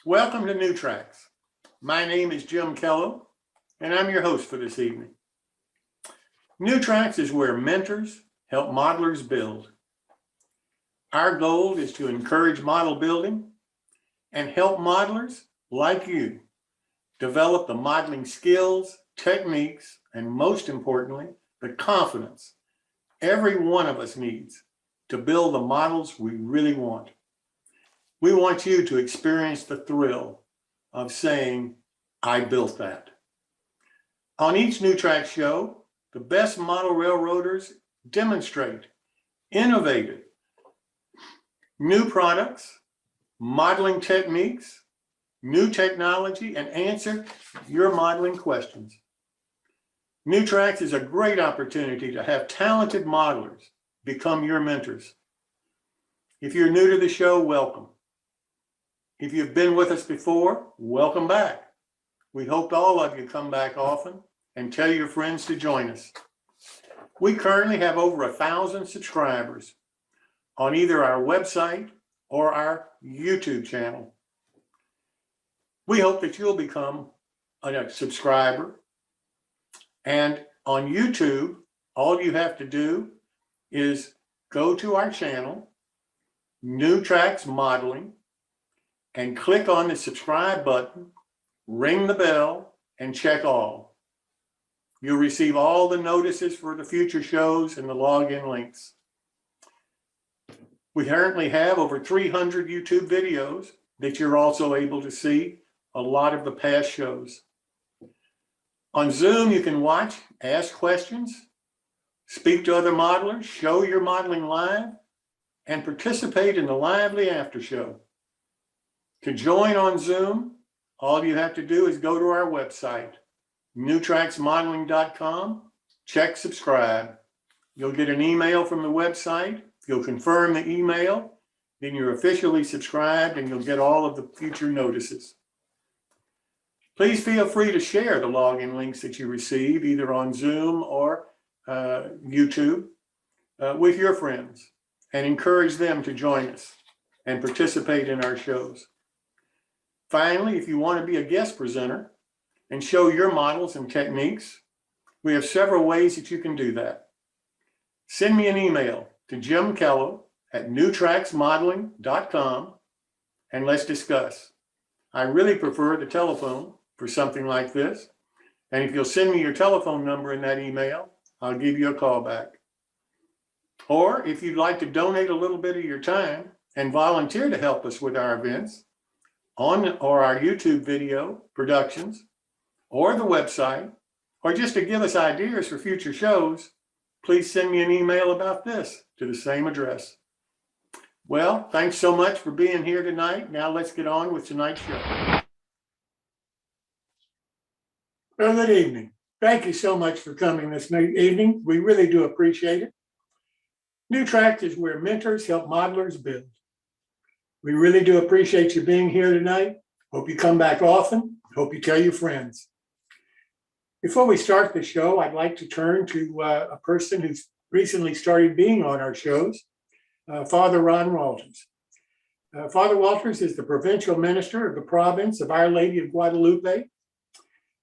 Welcome to New Tracks. My name is Jim Kello, and I'm your host for this evening. New Tracks is where mentors help modelers build. Our goal is to encourage model building and help modelers like you develop the modeling skills, techniques, and most importantly, the confidence every one of us needs to build the models we really want. We want you to experience the thrill of saying, I built that. On each New Tracks show, the best model railroaders demonstrate innovative new products, modeling techniques, new technology, and answer your modeling questions. New Tracks is a great opportunity to have talented modelers become your mentors. If you're new to the show, welcome. If you've been with us before, welcome back. We hope all of you come back often and tell your friends to join us. We currently have over 1,000 subscribers on either our website or our YouTube channel. We hope that you'll become a subscriber. And on YouTube, all you have to do is go to our channel, New Tracks Modeling, and click on the subscribe button, ring the bell, and check all. You'll receive all the notices for the future shows and the login links. We currently have over 300 YouTube videos that you're also able to see a lot of the past shows. On Zoom, you can watch, ask questions, speak to other modelers, show your modeling live, and participate in the lively after show. To join on Zoom, all you have to do is go to our website, newtracksmodeling.com, check subscribe. You'll get an email from the website. You'll confirm the email, then you're officially subscribed and you'll get all of the future notices. Please feel free to share the login links that you receive either on Zoom or YouTube with your friends and encourage them to join us and participate in our shows. Finally, if you want to be a guest presenter and show your models and techniques, we have several ways that you can do that. Send me an email to jimkello@newtracksmodeling.com and let's discuss. I really prefer the telephone for something like this. And if you'll send me your telephone number in that email, I'll give you a call back. Or if you'd like to donate a little bit of your time and volunteer to help us with our events or our YouTube video productions or the website, or just to give us ideas for future shows, please send me an email about this to the same address. Well, thanks so much for being here tonight. Now let's get on with tonight's show. Well, good evening. Thank you so much for coming this evening. We really do appreciate it. New Tracks is where mentors help modelers build. We really do appreciate you being here tonight. Hope you come back often. Hope you tell your friends. Before we start the show, I'd like to turn to a person who's recently started being on our shows, Father Ron Walters. Father Walters is the provincial minister of the province of Our Lady of Guadalupe,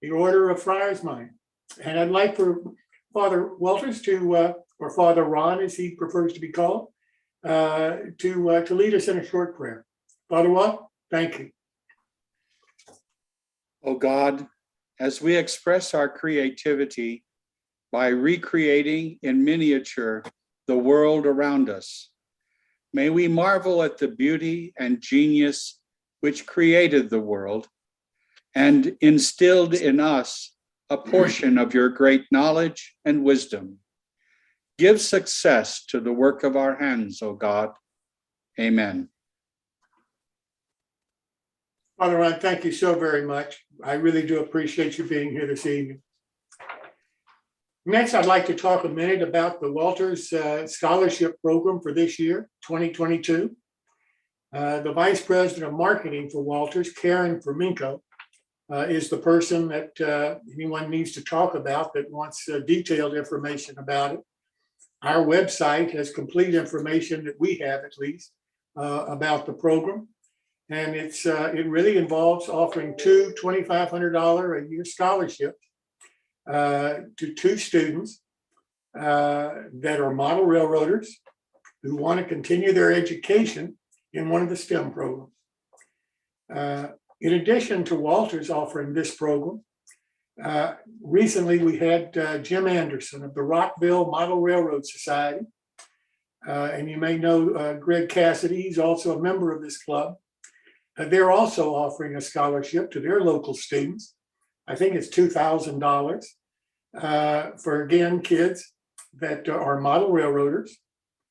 the Order of Friars Minor. And I'd like for Father Walters to, or Father Ron as he prefers to be called, to lead us in a short prayer. Father Walt, thank you. Oh God, as we express our creativity by recreating in miniature the world around us, may we marvel at the beauty and genius which created the world and instilled in us a portion of your great knowledge and wisdom. Give success to the work of our hands, O God. Amen. Father Ron, thank you so very much. I really do appreciate you being here this evening. Next, I'd like to talk a minute about the Walters Scholarship Program for this year, 2022. The Vice President of Marketing for Walters, Karen Ferminko, is the person that anyone needs to talk about that wants detailed information about it. Our website has complete information that we have, at least, about the program. And it really involves offering two $2,500 a year scholarships to two students that are model railroaders who want to continue their education in one of the STEM programs. In addition to Walters offering this program, recently we had Jim Anderson of the Rockville Model Railroad Society. And you may know Greg Cassidy, he's also a member of this club. They're also offering a scholarship to their local students. I think it's $2,000 for, again, kids that are model railroaders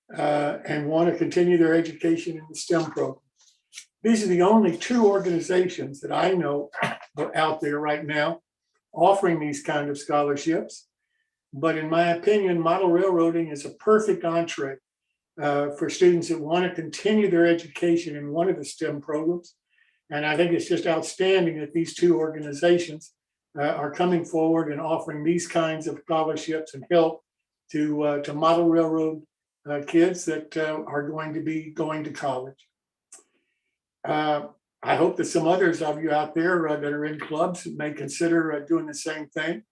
and want to continue their education in the STEM program. These are the only two organizations that I know out there right now offering these kind of scholarships. But in my opinion, model railroading is a perfect entree for students that want to continue their education in one of the STEM programs. And I think it's just outstanding that these two organizations are coming forward and offering these kinds of scholarships and help to model railroad kids that are going to be going to college. I hope that some others of you out there that are in clubs may consider doing the same thing,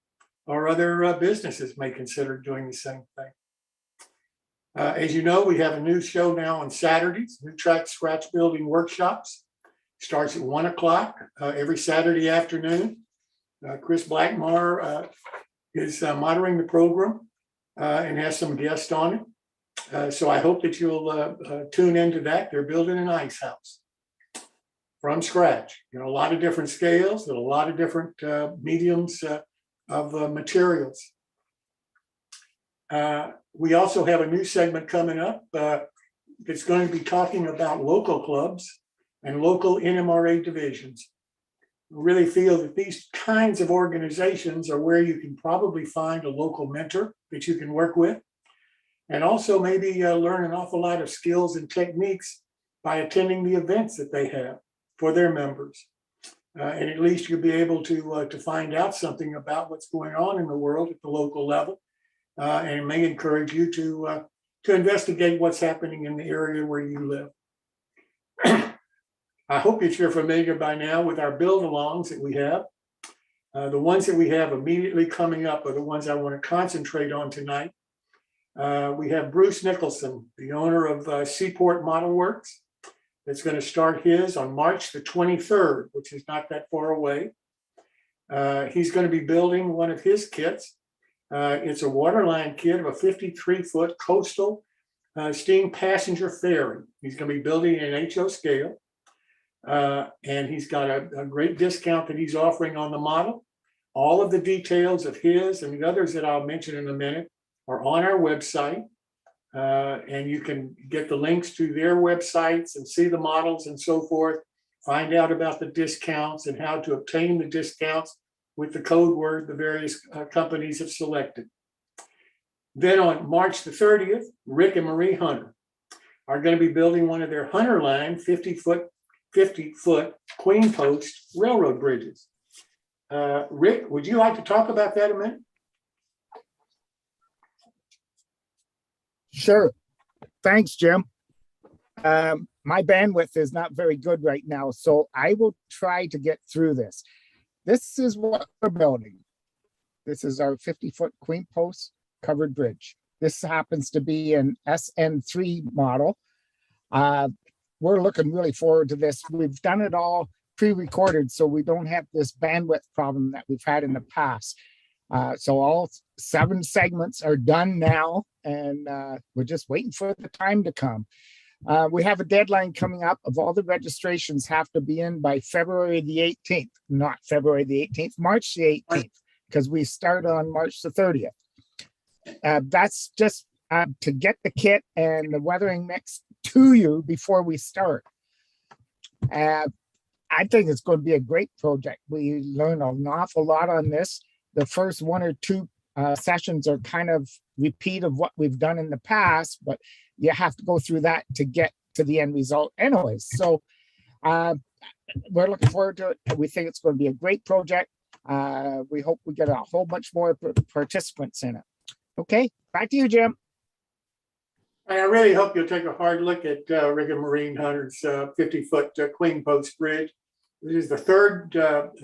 or other businesses may consider doing the same thing. As you know, we have a new show now on Saturdays, New Track Scratch Building Workshops. Starts at 1 o'clock every Saturday afternoon. Chris Blackmar is monitoring the program and has some guests on it. So I hope that you'll tune into that. They're building an ice house from scratch. You know, a lot of different scales and a lot of different mediums of materials. We also have a new segment coming up that's going to be talking about local clubs and local NMRA divisions. We really feel that these kinds of organizations are where you can probably find a local mentor that you can work with, and also maybe learn an awful lot of skills and techniques by attending the events that they have for their members. And at least you'll be able to find out something about what's going on in the world at the local level, and it may encourage you to investigate what's happening in the area where you live. I hope that you're familiar by now with our build-alongs that we have. The ones that we have immediately coming up are the ones I want to concentrate on tonight. We have Bruce Nicholson, the owner of Seaport Model Works, that's going to start his on March the 23rd, which is not that far away. He's going to be building one of his kits. It's a waterline kit of a 53-foot coastal steam passenger ferry. He's going to be building it in HO scale. And he's got a great discount that he's offering on the model. All of the details of his and the others that I'll mention in a minute are on our website. And you can get the links to their websites and see the models and so forth, find out about the discounts and how to obtain the discounts with the code word the various companies have selected. Then on March the 30th, Rick and Marie Hunter are going to be building one of their Hunter Line 50-foot Queen Post railroad bridges. Rick, would you like to talk about that a minute? Sure. Thanks, Jim. My bandwidth is not very good right now, so I will try to get through this. This is what we're building. This is our 50-foot Queen Post covered bridge. This happens to be an SN3 model. We're looking really forward to this. We've done it all pre-recorded, so we don't have this bandwidth problem that we've had in the past. So all 7 segments are done now, and we're just waiting for the time to come. We have a deadline coming up of all the registrations have to be in by February the 18th, not February the 18th, March the 18th, because we start on March the 30th. That's just to get the kit and the weathering mix to you before we start. I think it's going to be a great project. We learn an awful lot on this. The first 1 or 2 sessions are kind of repeat of what we've done in the past, but you have to go through that to get to the end result anyways. So we're looking forward to it. We think it's going to be a great project. We hope we get a whole bunch more participants in it. Okay, back to you, Jim. And I really hope you'll take a hard look at Rigger Marine Hunters 50-foot Queen Post Bridge. This is the third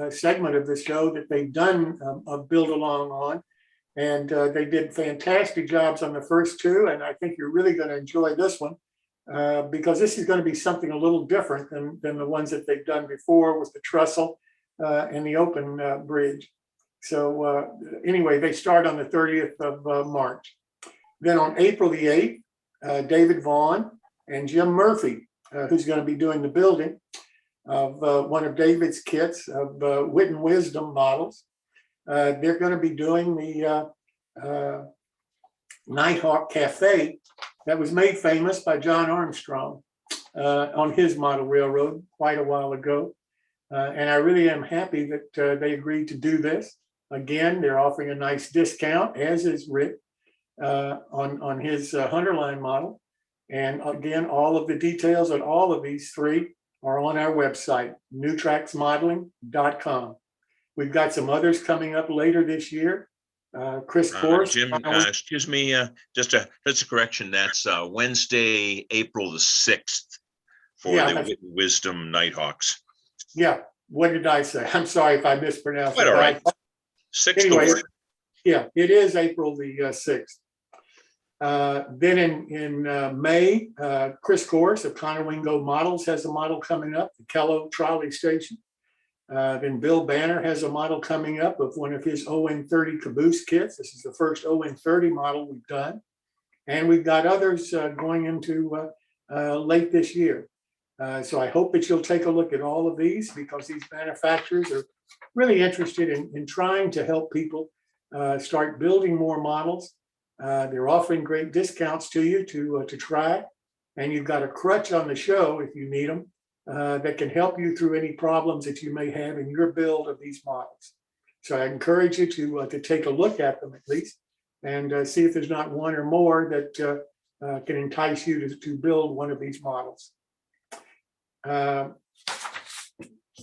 segment of the show that they've done a build along on. And they did fantastic jobs on the first two. And I think you're really going to enjoy this one because this is going to be something a little different than the ones that they've done before with the trestle and the open bridge. So anyway, they start on the 30th of March. Then on April the 8th, David Vaughn and Jim Murphy, who's going to be doing the building of one of David's kits of Wit and Wisdom models. They're going to be doing the Nighthawk Cafe that was made famous by John Armstrong on his model railroad quite a while ago. And I really am happy that they agreed to do this. Again, they're offering a nice discount, as is Rick, on his Hunterline model. And again, all of the details on all of these three are on our website, newtracksmodeling.com. We've got some others coming up later this year. Chris Kors. Jim, excuse me, just a correction. That's Wednesday, April the 6th for the Wisdom Nighthawks. Yeah. What did I say? I'm sorry if I mispronounced. Quite all right. 6th. Anyway, yeah, it is April the 6th. Then in May, Chris Kors of Conowingo Models has a model coming up, the Kello Trolley Station. Then Bill Banner has a model coming up of one of his ON30 caboose kits. This is the first ON30 model we've done. And we've got others going into late this year. So I hope that you'll take a look at all of these because these manufacturers are really interested in trying to help people start building more models. They're offering great discounts to you to try. And you've got a crutch on the show if you need them. That can help you through any problems that you may have in your build of these models. So I encourage you to take a look at them at least and see if there's not one or more that can entice you to build one of these models. The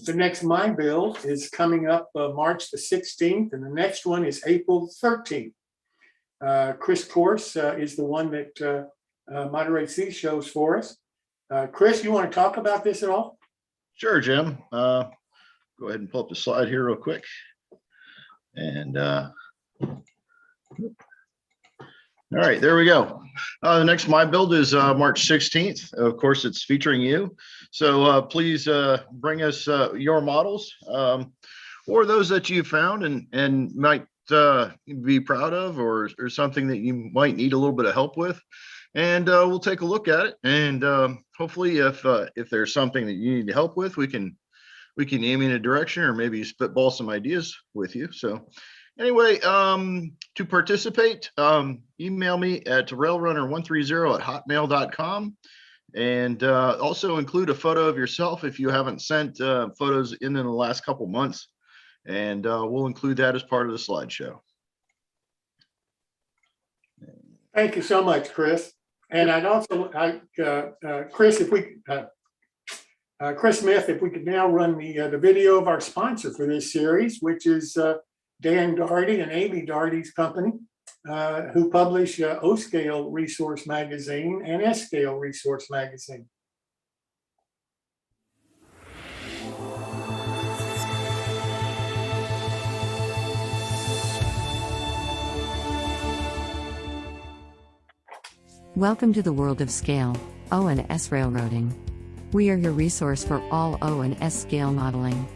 next My Build is coming up March the 16th, and the next one is April 13th. Chris Kors is the one that moderates these shows for us. Chris, you want to talk about this at all? Sure, Jim. Go ahead and pull up the slide here real quick. And all right, there we go. The next My Build is March 16th. Of course, it's featuring you. So please bring us your models or those that you found and might be proud of or something that you might need a little bit of help with. And we'll take a look at it. And hopefully if there's something that you need help with, we can aim in a direction or maybe spitball some ideas with you. So anyway, to participate, email me at railrunner130@hotmail.com and also include a photo of yourself if you haven't sent photos in the last couple months. And we'll include that as part of the slideshow. Thank you so much, Chris. And I'd also like, Chris, if we, Chris Smith, if we could now run the video of our sponsor for this series, which is Dan Daugherty and Amy Daugherty's company, who publish O-Scale Resource Magazine and S-Scale Resource Magazine. Welcome to the world of scale, O and S railroading. We are your resource for all O and S scale modeling.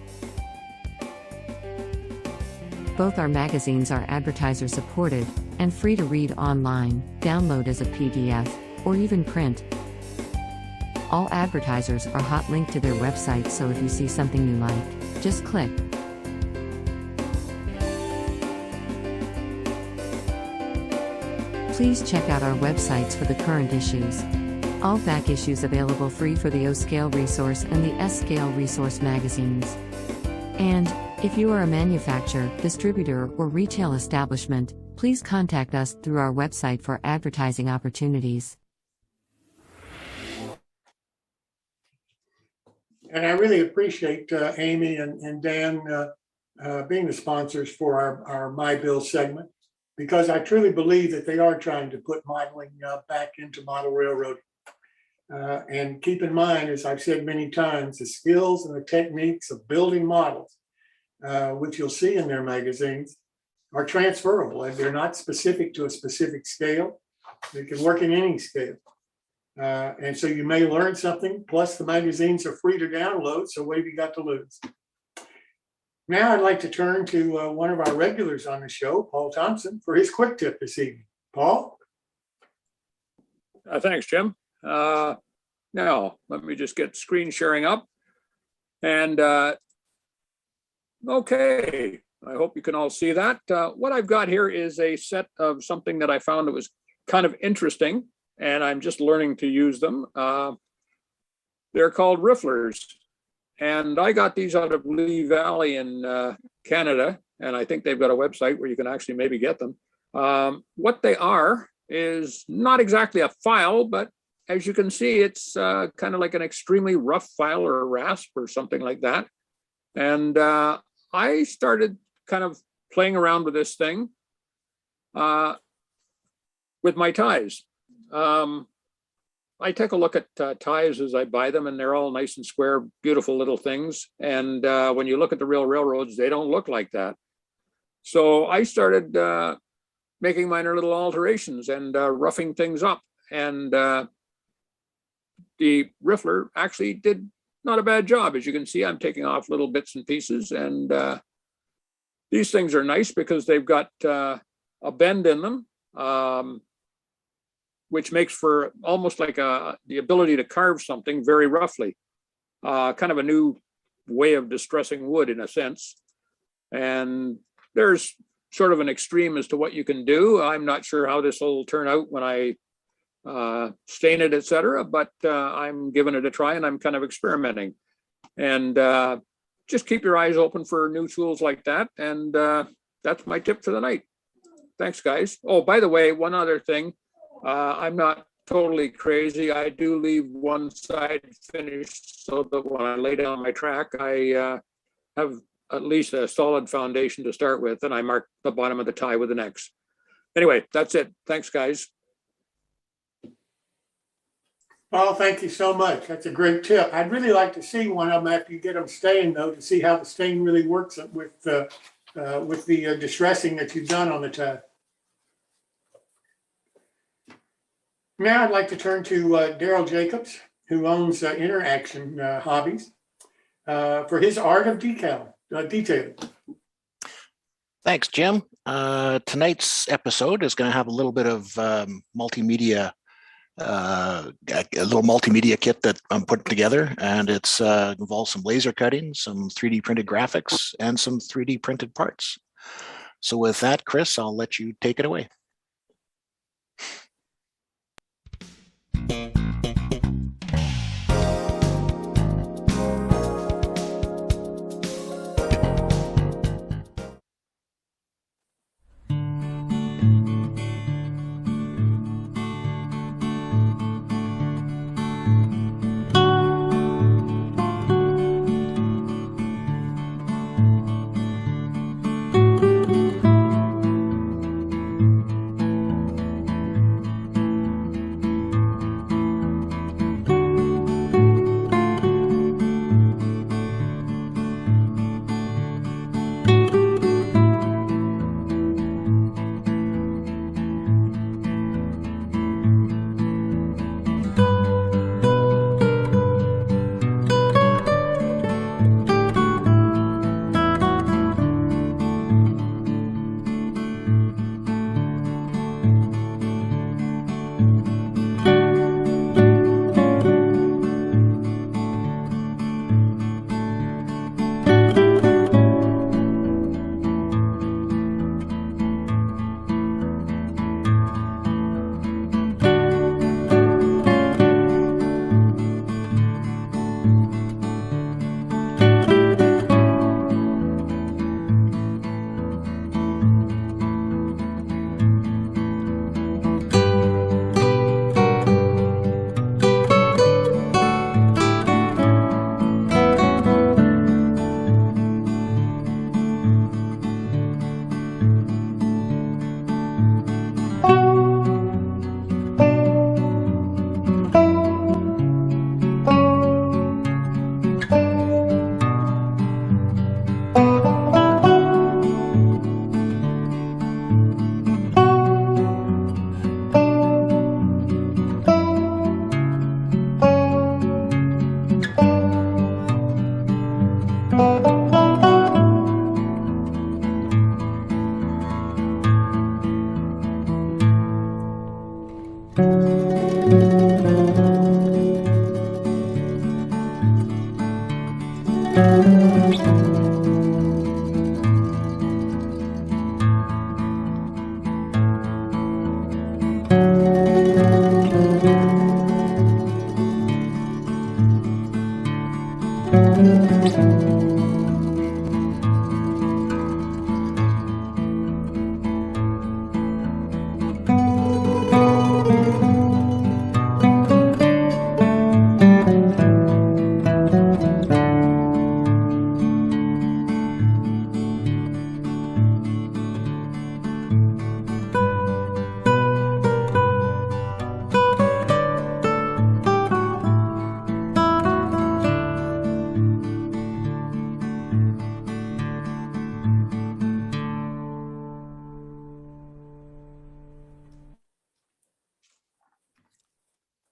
Both our magazines are advertiser supported and free to read online, download as a PDF, or even print. All advertisers are hot linked to their website, so if you see something you like, just click. Please check out our websites for the current issues. All back issues available free for the O-Scale Resource and the S-Scale Resource magazines. And, if you are a manufacturer, distributor, or retail establishment, please contact us through our website for advertising opportunities. And I really appreciate Amy and Dan being the sponsors for our My Build segment. because I truly believe that they are trying to put modeling back into model railroading. And keep in mind, as I've said many times, the skills and the techniques of building models, which you'll see in their magazines, are transferable, and they're not specific to a specific scale. They can work in any scale. And so you may learn something, plus the magazines are free to download, so what have you got to lose? Now I'd like to turn to one of our regulars on the show, Paul Thomson, for his quick tip this evening. Paul? Thanks, Jim. Now, let me just get screen sharing up. And okay, I hope you can all see that. What I've got here is a set of something that I found that was kind of interesting, and I'm just learning to use them. They're called Rifflers. And I got these out of Lee Valley in Canada, and I think they've got a website where you can actually maybe get them. What they are is not exactly a file, but as you can see, it's kind of like an extremely rough file or a rasp or something like that. And I started kind of playing around with this thing with my ties. I take a look at ties as I buy them, and they're all nice and square, beautiful little things. And when you look at the real railroads, they don't look like that. So I started making minor little alterations and roughing things up. And the Riffler actually did not a bad job. As you can see, I'm taking off little bits and pieces. And these things are nice because they've got a bend in them, which makes for almost like the ability to carve something very roughly. Kind of a new way of distressing wood in a sense. And there's sort of an extreme as to what you can do. I'm not sure how this will turn out when I stain it, etc. But I'm giving it a try, and I'm kind of experimenting. And just keep your eyes open for new tools like that. And that's my tip for the night. Thanks, guys. Oh, by the way, one other thing. I'm not totally crazy. I do leave one side finished so that when I lay down my track, I have at least a solid foundation to start with, and I mark the bottom of the tie with an X. Anyway, that's it. Thanks, guys. Paul, thank you so much. That's a great tip. I'd really like to see one of them after you get them stained, though, to see how the stain really works with the distressing that you've done on the tie. Now I'd like to turn to Darryl Jacobs, who owns Interaction Hobbies, for his art of detailing. Thanks, Jim. Tonight's episode is going to have a little bit of multimedia, a little multimedia kit that I'm putting together, and it's involves some laser cutting, some 3D printed graphics, and some 3D printed parts. So with that, Chris, I'll let you take it away.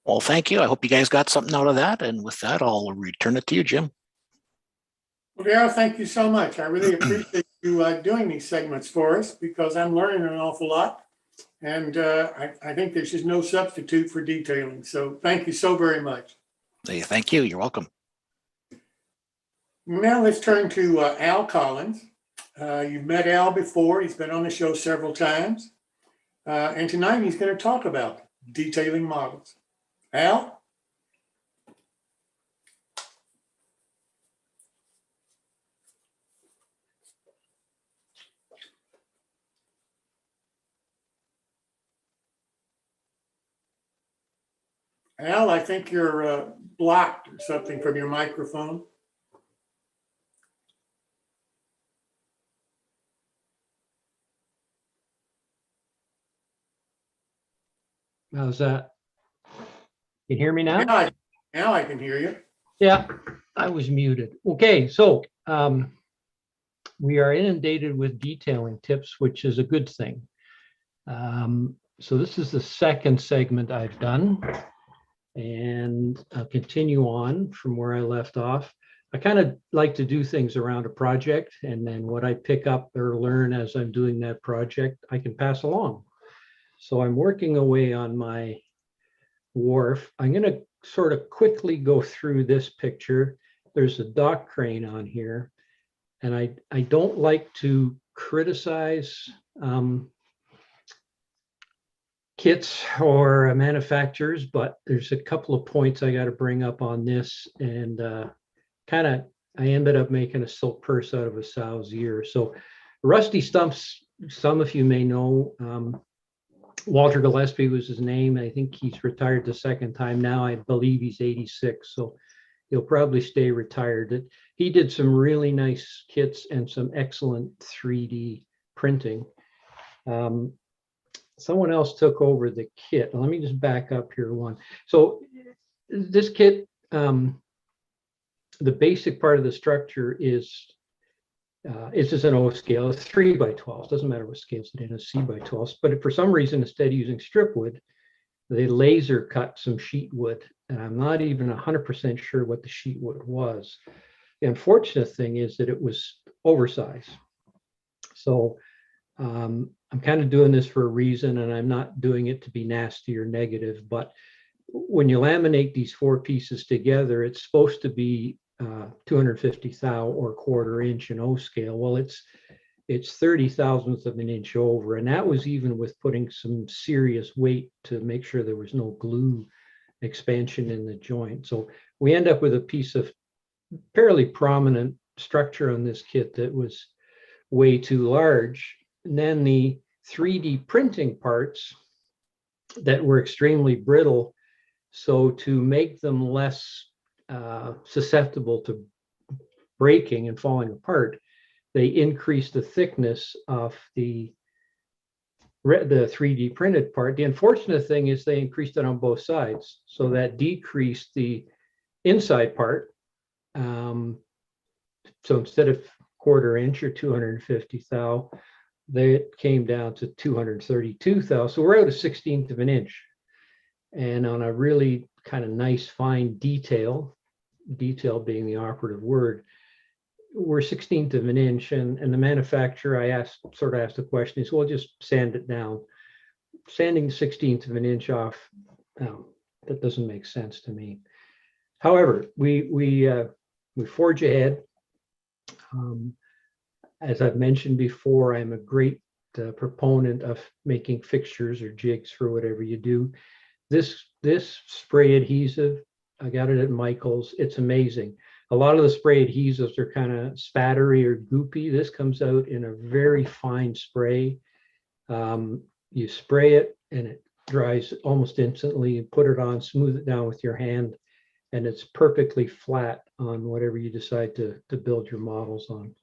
Well, thank you. I hope you guys got something out of that. And with that, I'll return it to you, Jim. Well, Darryl, thank you so much. I really appreciate you doing these segments for us because I'm learning an awful lot. And I think there's just no substitute for detailing. So thank you so very much. Hey, thank you. You're welcome. Now let's turn to Al Collins. You've met Al before. He's been on the show several times. And tonight he's going to talk about detailing models. Al? Al, I think you're blocked or something from your microphone. How's that? You hear me now? Now I can hear you. Yeah, I was muted. Okay, so we are inundated with detailing tips, which is a good thing. So this is the second segment I've done, and I'll continue on from where I left off. I kind of like to do things around a project, and then what I pick up or learn as I'm doing that project, I can pass along. So I'm working away on my wharf. I'm going to sort of quickly go through this picture. There's a dock crane on here, and I don't like to criticize kits or manufacturers, but there's a couple of points I got to bring up on this, and I ended up making a silk purse out of a sow's ear. So rusty stumps, some of you may know, Walter Gillespie was his name. I think he's retired the second time now. I believe he's 86, so he'll probably stay retired. He did some really nice kits and some excellent 3D printing. Someone else took over the kit. Let me just back up here one. So this kit, the basic part of the structure is it's just an O scale, 3x12. Doesn't matter what scale it's in, a C/12. But for some reason, instead of using strip wood, they laser cut some sheet wood. And I'm not even 100% sure what the sheet wood was. The unfortunate thing is that it was oversized. So I'm kind of doing this for a reason, and I'm not doing it to be nasty or negative. But when you laminate these four pieces together, it's supposed to be 250 thou or 1/4 inch in O scale. Well, it's 30 thousandths of an inch over, and that was even with putting some serious weight to make sure there was no glue expansion in the joint. So we end up with a piece of fairly prominent structure on this kit that was way too large. And then the 3D printing parts that were extremely brittle. So to make them less susceptible to breaking and falling apart, they increased the thickness of the 3D printed part. The unfortunate thing is they increased it on both sides, so that decreased the inside part. So instead of 1/4 inch or 250 thou, they came down to 232 thou. So we're out a 1/16 of an inch, and on a really kind of nice fine detail being the operative word, we're 1/16 of an inch, and the manufacturer, I asked the question, is, well, just sand it down. Sanding 1/16 of an inch off, that doesn't make sense to me. However, we forge ahead. As I've mentioned before, I'm a great proponent of making fixtures or jigs for whatever you do. This spray adhesive, I got it at Michael's. It's amazing. A lot of the spray adhesives are kind of spattery or goopy. This comes out in a very fine spray. You spray it and it dries almost instantly. You put it on, smooth it down with your hand, and it's perfectly flat on whatever you decide to build your models on.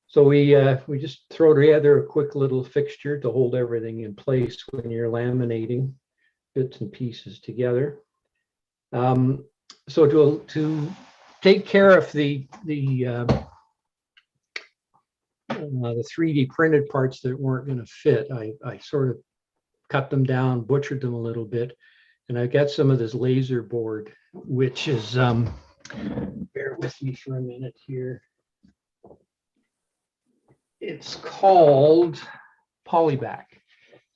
So we just throw together a quick little fixture to hold everything in place when you're laminating bits and pieces together. So to take care of the 3D printed parts that weren't going to fit, I sort of cut them down, butchered them a little bit, And I've got some of this laser board, which is, bear with me for a minute here. It's called Polyback.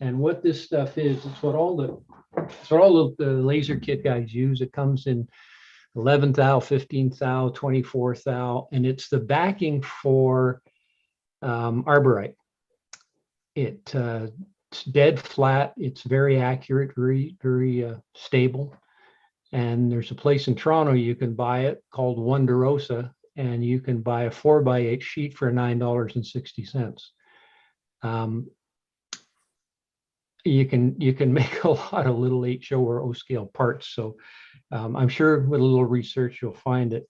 And what this stuff is, it's what all the laser kit guys use. It comes in 11 thou, 15 thou, 24 thou, and it's the backing for arborite. It's dead flat. It's very accurate, very stable. And there's a place in Toronto you can buy it called Wonderosa, and you can buy a 4x8 sheet for $9.60. You can make a lot of little HO or O scale parts. So I'm sure with a little research you'll find it.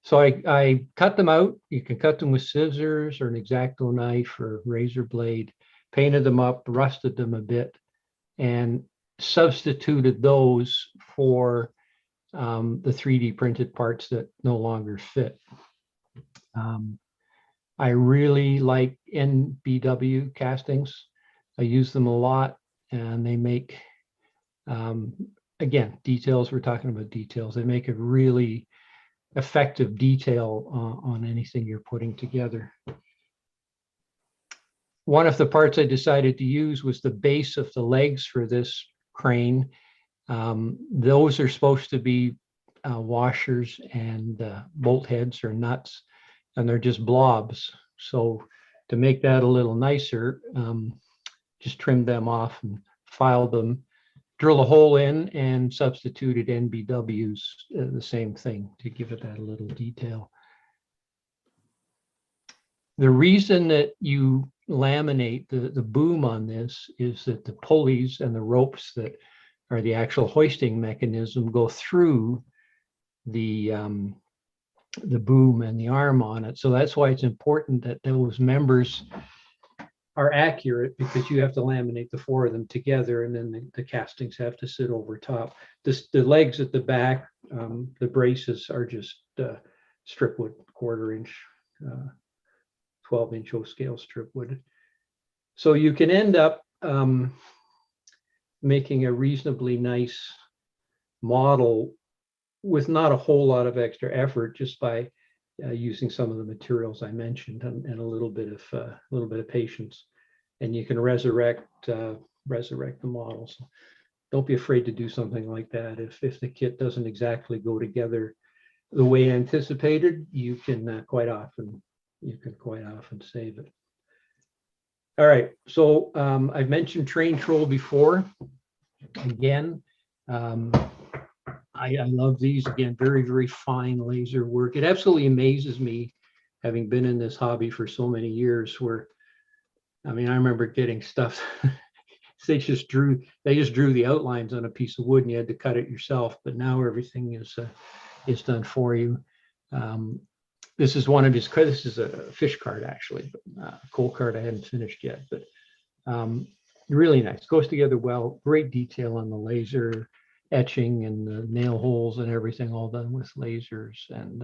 So I cut them out. You can cut them with scissors or an X-Acto knife or razor blade. Painted them up, rusted them a bit, and substituted those for the 3D printed parts that no longer fit. I really like NBW castings. I use them a lot, and they make, again, details. We're talking about details. They make a really effective detail on anything you're putting together. One of the parts I decided to use was the base of the legs for this crane. Those are supposed to be washers and bolt heads or nuts, and they're just blobs. So to make that a little nicer, just trimmed them off and filed them, drill a hole in, and substituted NBWs, the same thing, to give it that little detail. The reason that you laminate the boom on this is that the pulleys and the ropes that are the actual hoisting mechanism go through the boom and the arm on it. So that's why it's important that those members are accurate, because you have to laminate the four of them together, and then the castings have to sit over top. The legs at the back, the braces are just strip wood, 1/4 inch, 12-inch O scale strip wood. So you can end up making a reasonably nice model with not a whole lot of extra effort, just by using some of the materials I mentioned, and a little bit of patience, and you can resurrect the models. Don't be afraid to do something like that. If the kit doesn't exactly go together the way anticipated, you can quite often save it. All right, so I've mentioned train troll before. Again, I love these. Again, very fine laser work. It absolutely amazes me, having been in this hobby for so many years, where, I mean, I remember getting stuff. They just drew the outlines on a piece of wood, and you had to cut it yourself. But now everything is done for you. This is one of his. This is a fish card, actually, but a coal card I hadn't finished yet. But really nice. Goes together well. Great detail on the laser etching and the nail holes and everything, all done with lasers, and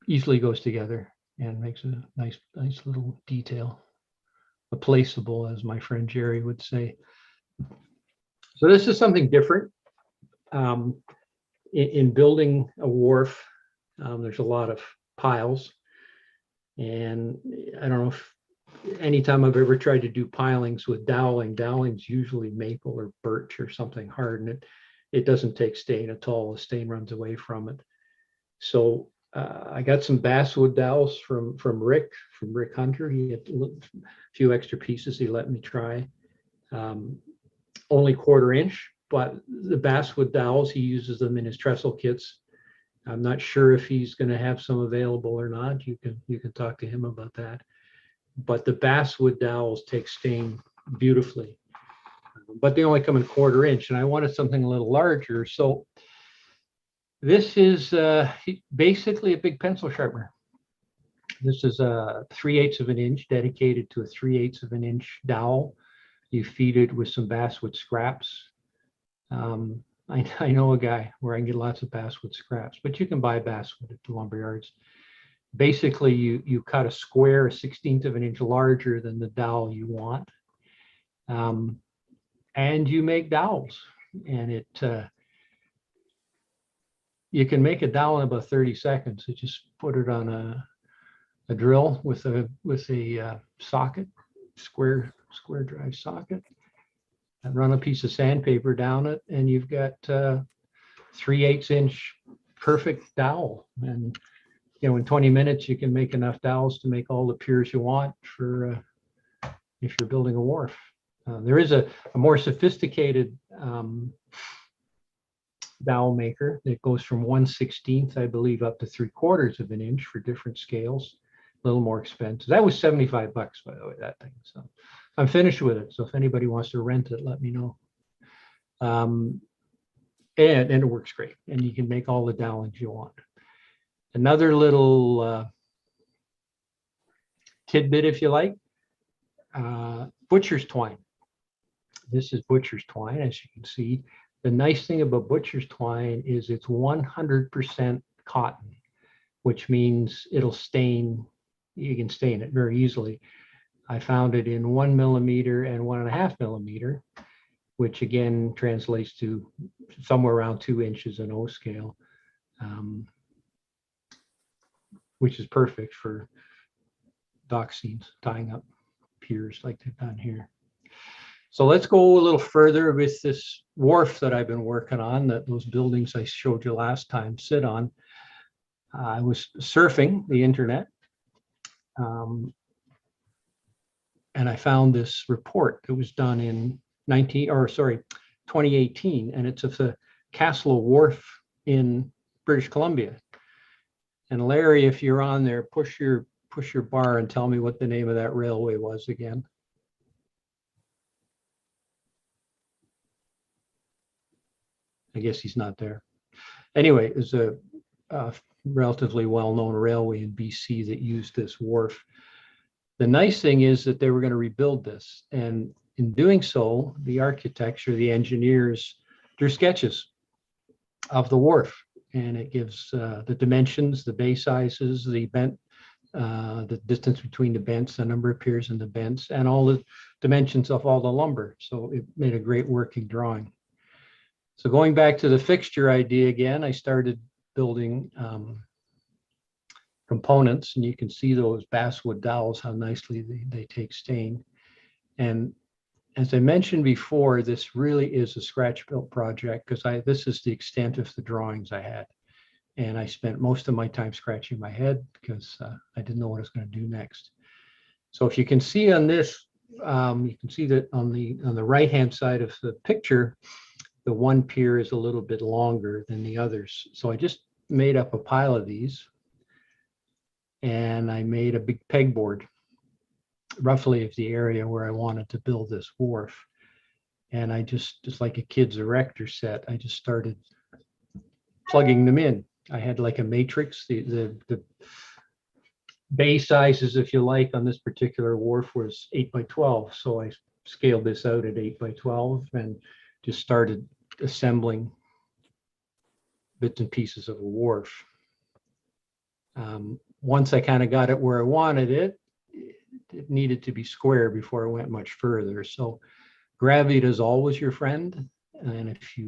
easily goes together and makes a nice little detail. A placeable, as my friend Jerry would say. So this is something different. In building a wharf, there's a lot of piles, and I don't know if anytime I've ever tried to do pilings with dowling's usually maple or birch or something hard, and it doesn't take stain at all. The stain runs away from it. So I got some basswood dowels from Rick Hunter. He had a few extra pieces he let me try. Only 1/4 inch, but the basswood dowels, he uses them in his trestle kits. I'm not sure if he's going to have some available or not. You can talk to him about that. But the basswood dowels take stain beautifully, but they only come in 1/4 inch, and I wanted something a little larger. So this is basically a big pencil sharpener. This is a 3/8 of an inch dedicated to a 3/8 of an inch dowel. You feed it with some basswood scraps. I know a guy where I can get lots of basswood scraps, but you can buy basswood at the lumber yards. Basically, you cut a square 1/16 of an inch larger than the dowel you want, and you make dowels. and you can make a dowel in about 30 seconds. You just put it on a drill with a socket, square drive socket, and run a piece of sandpaper down it, and you've got 3/8 inch perfect dowel. And in 20 minutes you can make enough dowels to make all the piers you want for if you're building a wharf. There is a more sophisticated dowel maker that goes from 1/16, I believe, up to 3/4 of an inch for different scales. A little more expensive. That was $75, by the way, that thing. So I'm finished with it. So if anybody wants to rent it, let me know. And it works great. And you can make all the dowelings you want. Another little tidbit, if you like, butcher's twine. This is butcher's twine, as you can see. The nice thing about butcher's twine is it's 100% cotton, which means it'll stain. You can stain it very easily. I found it in 1 millimeter and 1.5 millimeter, which again translates to somewhere around 2 inches in O scale, which is perfect for dock scenes, tying up piers like they've done here. So let's go a little further with this wharf that I've been working on, that those buildings I showed you last time sit on. I was surfing the internet, and I found this report that was done in 2018, and it's of the Castle Wharf in British Columbia. And Larry, if you're on there, push your bar and tell me what the name of that railway was again. I guess he's not there. Anyway, it's a relatively well-known railway in BC that used this wharf. The nice thing is that they were going to rebuild this, and in doing so, the architects or the engineers drew sketches of the wharf, and it gives the dimensions, the bay sizes, the bent, the distance between the bents, the number of piers in the bents, and all the dimensions of all the lumber. So it made a great working drawing. So going back to the fixture idea again, I started building components, and you can see those basswood dowels, how nicely they take stain. And as I mentioned before, this really is a scratch built project, because this is the extent of the drawings I had. And I spent most of my time scratching my head because I didn't know what I was going to do next. So if you can see on this, you can see that on the right-hand side of the picture, the one pier is a little bit longer than the others. So I just made up a pile of these, and I made a big pegboard, roughly of the area where I wanted to build this wharf. And I just like a kid's erector set, I just started plugging them in. I had like a matrix. The bay sizes, if you like, on this particular wharf was 8x12. So I scaled this out at 8x12 and just started assembling bits and pieces of a wharf. Once I kind of got it where I wanted it, it needed to be square before I went much further. So gravity is always your friend. And if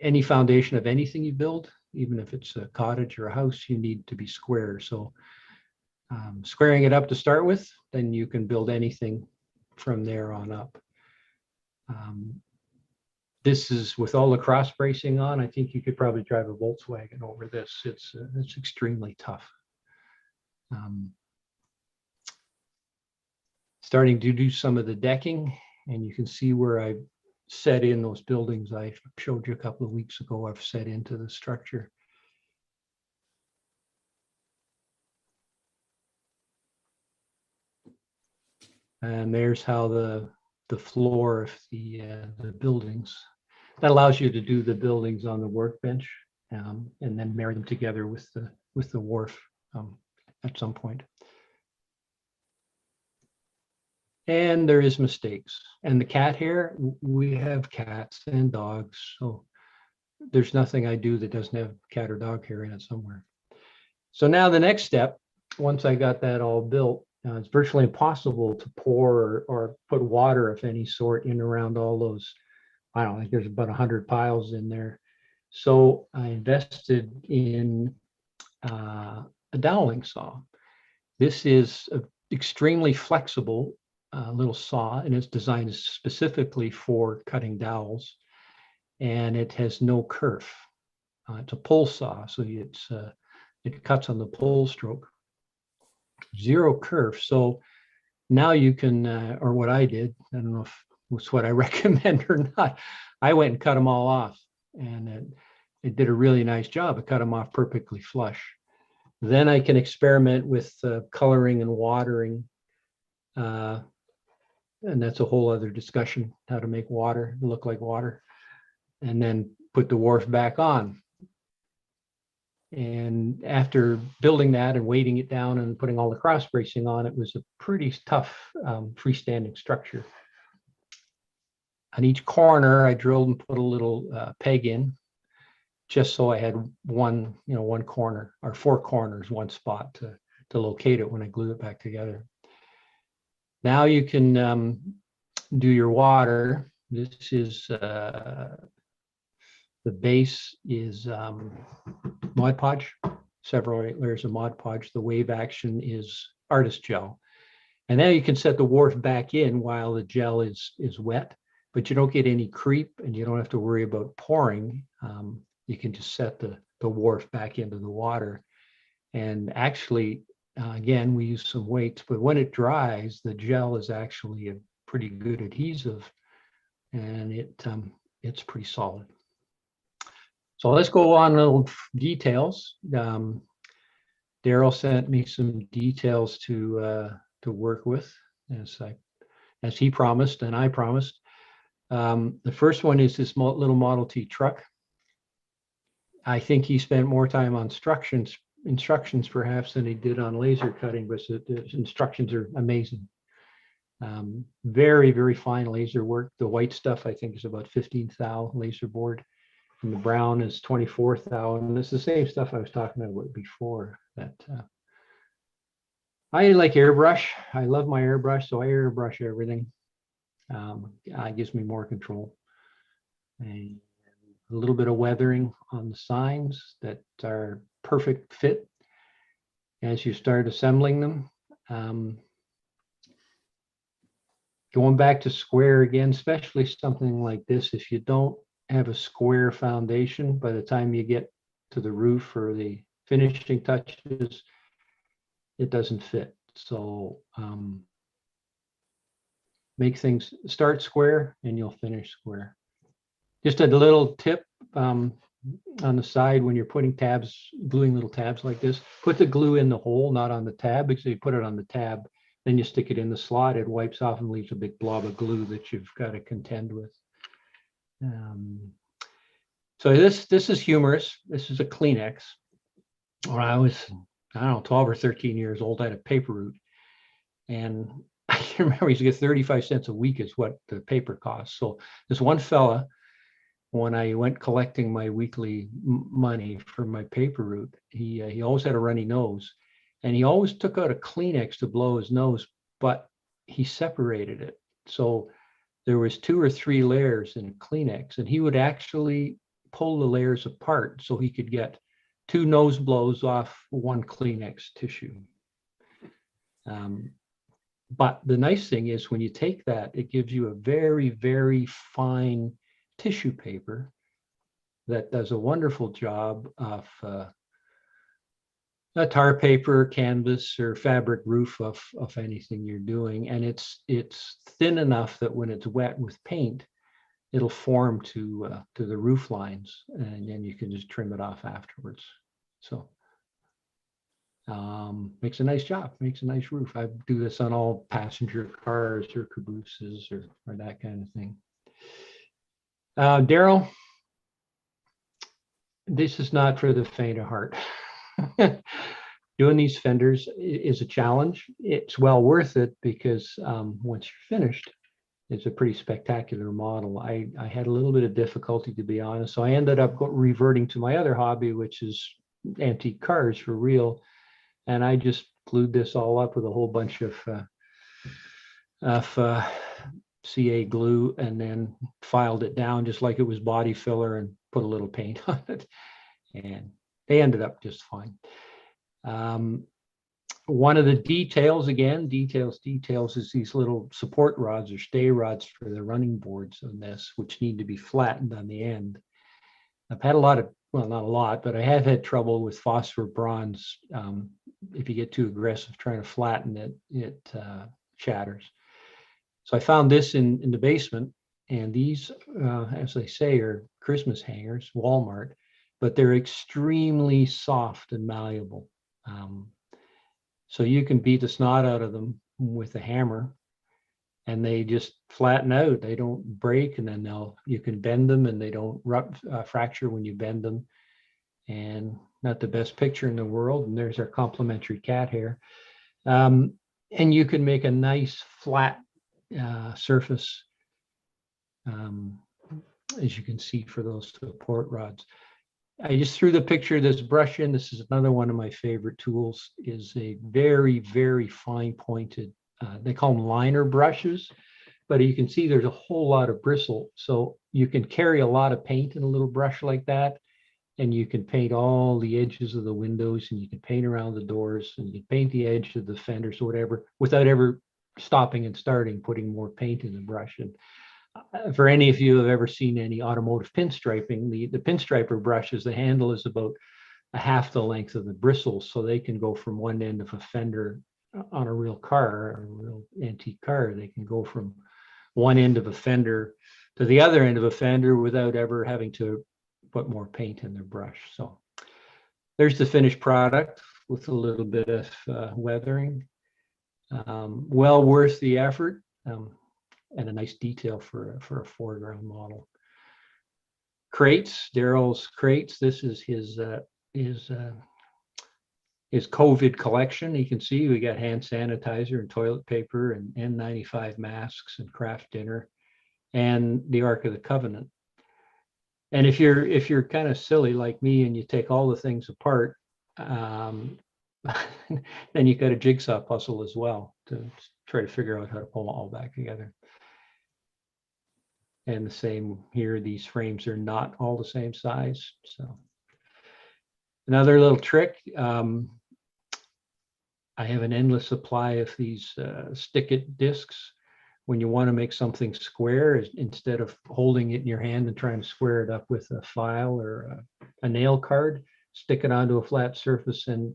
any foundation of anything you build, even if it's a cottage or a house, you need to be square. So squaring it up to start with, then you can build anything from there on up. This is with all the cross bracing on. I think you could probably drive a Volkswagen over this. It's extremely tough. Starting to do some of the decking, and you can see where I set in those buildings I showed you a couple of weeks ago. I've set into the structure. And there's how the floor of the buildings. That allows you to do the buildings on the workbench, and then marry them together with the wharf at some point. And there is mistakes. And the cat hair, we have cats and dogs, so there's nothing I do that doesn't have cat or dog hair in it somewhere. So now the next step, once I got that all built, it's virtually impossible to pour or put water of any sort in around all those I don't think there's about 100 piles in there. So I invested in a doweling saw. This is an extremely flexible little saw, and it's designed specifically for cutting dowels, and it has no kerf. It's a pull saw, so it cuts on the pull stroke. Zero kerf. So now you can, or what I did, I don't know if it's what I recommend or not. I went and cut them all off, and it did a really nice job. It cut them off perfectly flush. Then I can experiment with coloring and watering. And that's a whole other discussion, how to make water look like water. And then put the wharf back on. And after building that and weighting it down and putting all the cross bracing on, it was a pretty tough freestanding structure. On each corner, I drilled and put a little peg in, just so I had one corner, or four corners, one spot to locate it when I glue it back together. Now you can do your water. This is the base is Mod Podge, several layers of Mod Podge. The wave action is artist gel. And now you can set the wharf back in while the gel is wet, but you don't get any creep and you don't have to worry about pouring. You can just set the wharf back into the water. And actually, again, we use some weights, but when it dries, the gel is actually a pretty good adhesive, and it's pretty solid. So let's go on little details. Darryl sent me some details to work with, as he promised and I promised. The first one is this little Model T truck. I think he spent more time on instructions perhaps than he did on laser cutting, but the instructions are amazing. Very, very fine laser work. The white stuff I think is about 15 thou laser board. And the brown is 24 thou, and it's the same stuff I was talking about before. That I like airbrush. I love my airbrush, so I airbrush everything. It gives me more control. And a little bit of weathering on the signs that are perfect fit as you start assembling them. Going back to square again, especially something like this, if you don't have a square foundation, by the time you get to the roof or the finishing touches, it doesn't fit. So make things start square and you'll finish square. Just a little tip on the side when you're putting tabs, gluing little tabs like this, put the glue in the hole, not on the tab, because if you put it on the tab, then you stick it in the slot, it wipes off and leaves a big blob of glue that you've got to contend with. So this is humorous. This is a Kleenex. When I was, I don't know, 12 or 13 years old, I had a paper route. And I can remember I used to get 35 cents a week is what the paper cost. So this one fella, when I went collecting my weekly money for my paper route, he always had a runny nose. And he always took out a Kleenex to blow his nose, but he separated it. So there was 2 or 3 layers in Kleenex, and he would actually pull the layers apart so he could get 2 nose blows off 1 Kleenex tissue. But the nice thing is when you take that, it gives you a very, very fine tissue paper that does a wonderful job of a tar paper, canvas, or fabric roof of anything you're doing. And it's thin enough that when it's wet with paint, it'll form to the roof lines, and then you can just trim it off afterwards. So makes a nice job, makes a nice roof. I do this on all passenger cars or cabooses or that kind of thing. Darryl, this is not for the faint of heart. Doing these fenders is a challenge. It's well worth it because once you're finished, it's a pretty spectacular model. I had a little bit of difficulty, to be honest. So I ended up reverting to my other hobby, which is antique cars for real. And I just glued this all up with a whole bunch of CA glue and then filed it down just like it was body filler and put a little paint on it. And they ended up just fine. One of the details, again, details, is these little support rods or stay rods for the running boards on this, which need to be flattened on the end. I've had a lot of, well, not a lot, but I have had trouble with phosphor bronze. If you get too aggressive trying to flatten it, it shatters. So I found this in the basement, and these, as they say, are Christmas hangers, Walmart, but they're extremely soft and malleable. So you can beat the snot out of them with a hammer, and they just flatten out. They don't break, and then you can bend them, and they don't fracture when you bend them. And not the best picture in the world. And there's our complimentary cat hair. And you can make a nice flat surface, as you can see, for those support rods. I just threw the picture of this brush in. This is another one of my favorite tools, is a very, very fine pointed, they call them liner brushes, but you can see there's a whole lot of bristle. So you can carry a lot of paint in a little brush like that. And you can paint all the edges of the windows, and you can paint around the doors, and you can paint the edge of the fenders or whatever without ever stopping and starting, putting more paint in the brush. And for any of you who have ever seen any automotive pinstriping, the pinstriper brushes, the handle is about a half the length of the bristles, so they can go from one end of a fender on a real car, a real antique car. They can go from one end of a fender to the other end of a fender without ever having to put more paint in their brush. So there's the finished product with a little bit of weathering. Well worth the effort, and a nice detail for a foreground model. Crates, Darryl's crates. This is his COVID collection. You can see we got hand sanitizer and toilet paper and N95 masks and craft dinner and the Ark of the Covenant. And if you're kind of silly like me and you take all the things apart, then you got a jigsaw puzzle as well to try to figure out how to pull it all back together. And the same here, these frames are not all the same size. So another little trick, I have an endless supply of these stick-it discs. When you want to make something square, instead of holding it in your hand and trying to square it up with a file or a nail card, stick it onto a flat surface and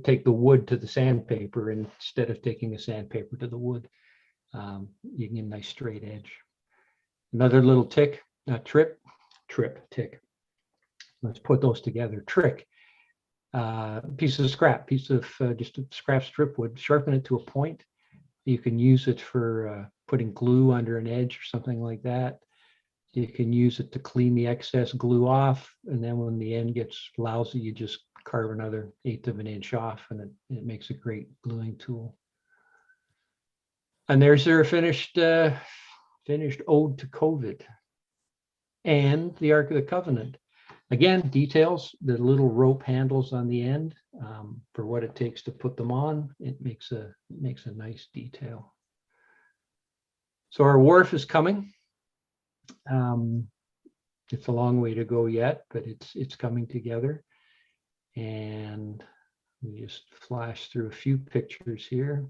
take the wood to the sandpaper instead of taking the sandpaper to the wood. You can get a nice straight edge. Another little tick, tick. Let's put those together. Trick. Piece of scrap, just a scrap strip wood, sharpen it to a point. You can use it for putting glue under an edge or something like that. You can use it to clean the excess glue off. And then when the end gets lousy, you just carve another 1/8 of an inch off, and it makes a great gluing tool. And there's their finished ode to COVID and the Ark of the Covenant. Again, details, the little rope handles on the end, for what it takes to put them on. It makes a nice detail. So our wharf is coming. It's a long way to go yet, but it's coming together. And we just flash through a few pictures here.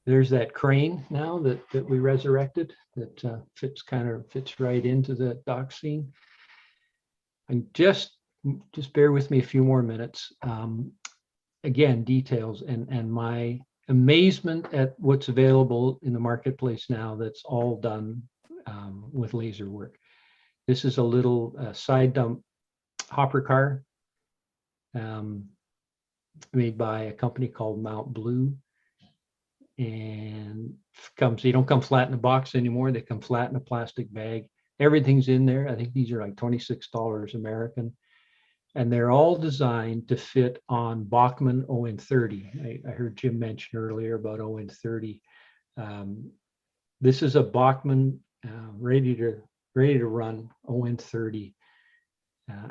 There's that crane now that we resurrected that fits right into the dock scene. And just bear with me a few more minutes. Again, details and my amazement at what's available in the marketplace now that's all done with laser work. This is a little side dump hopper car made by a company called Mount Blue. And they don't come flat in a box anymore. They come flat in a plastic bag. Everything's in there. I think these are like $26 American. And they're all designed to fit on Bachmann ON30. I heard Jim mention earlier about ON30. This is a Bachmann ready to run ON30.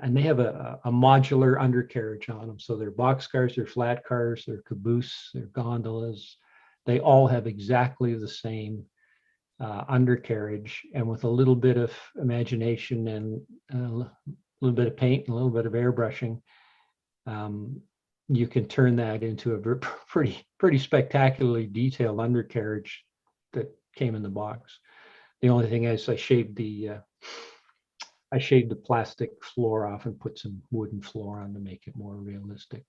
And they have a modular undercarriage on them. So they're box cars, they're flat cars, they're caboose, they're gondolas. they all have exactly the same undercarriage, and with a little bit of imagination and a little bit of paint and a little bit of airbrushing, you can turn that into a pretty spectacularly detailed undercarriage that came in the box. The only thing is I shaved the plastic floor off and put some wooden floor on to make it more realistic.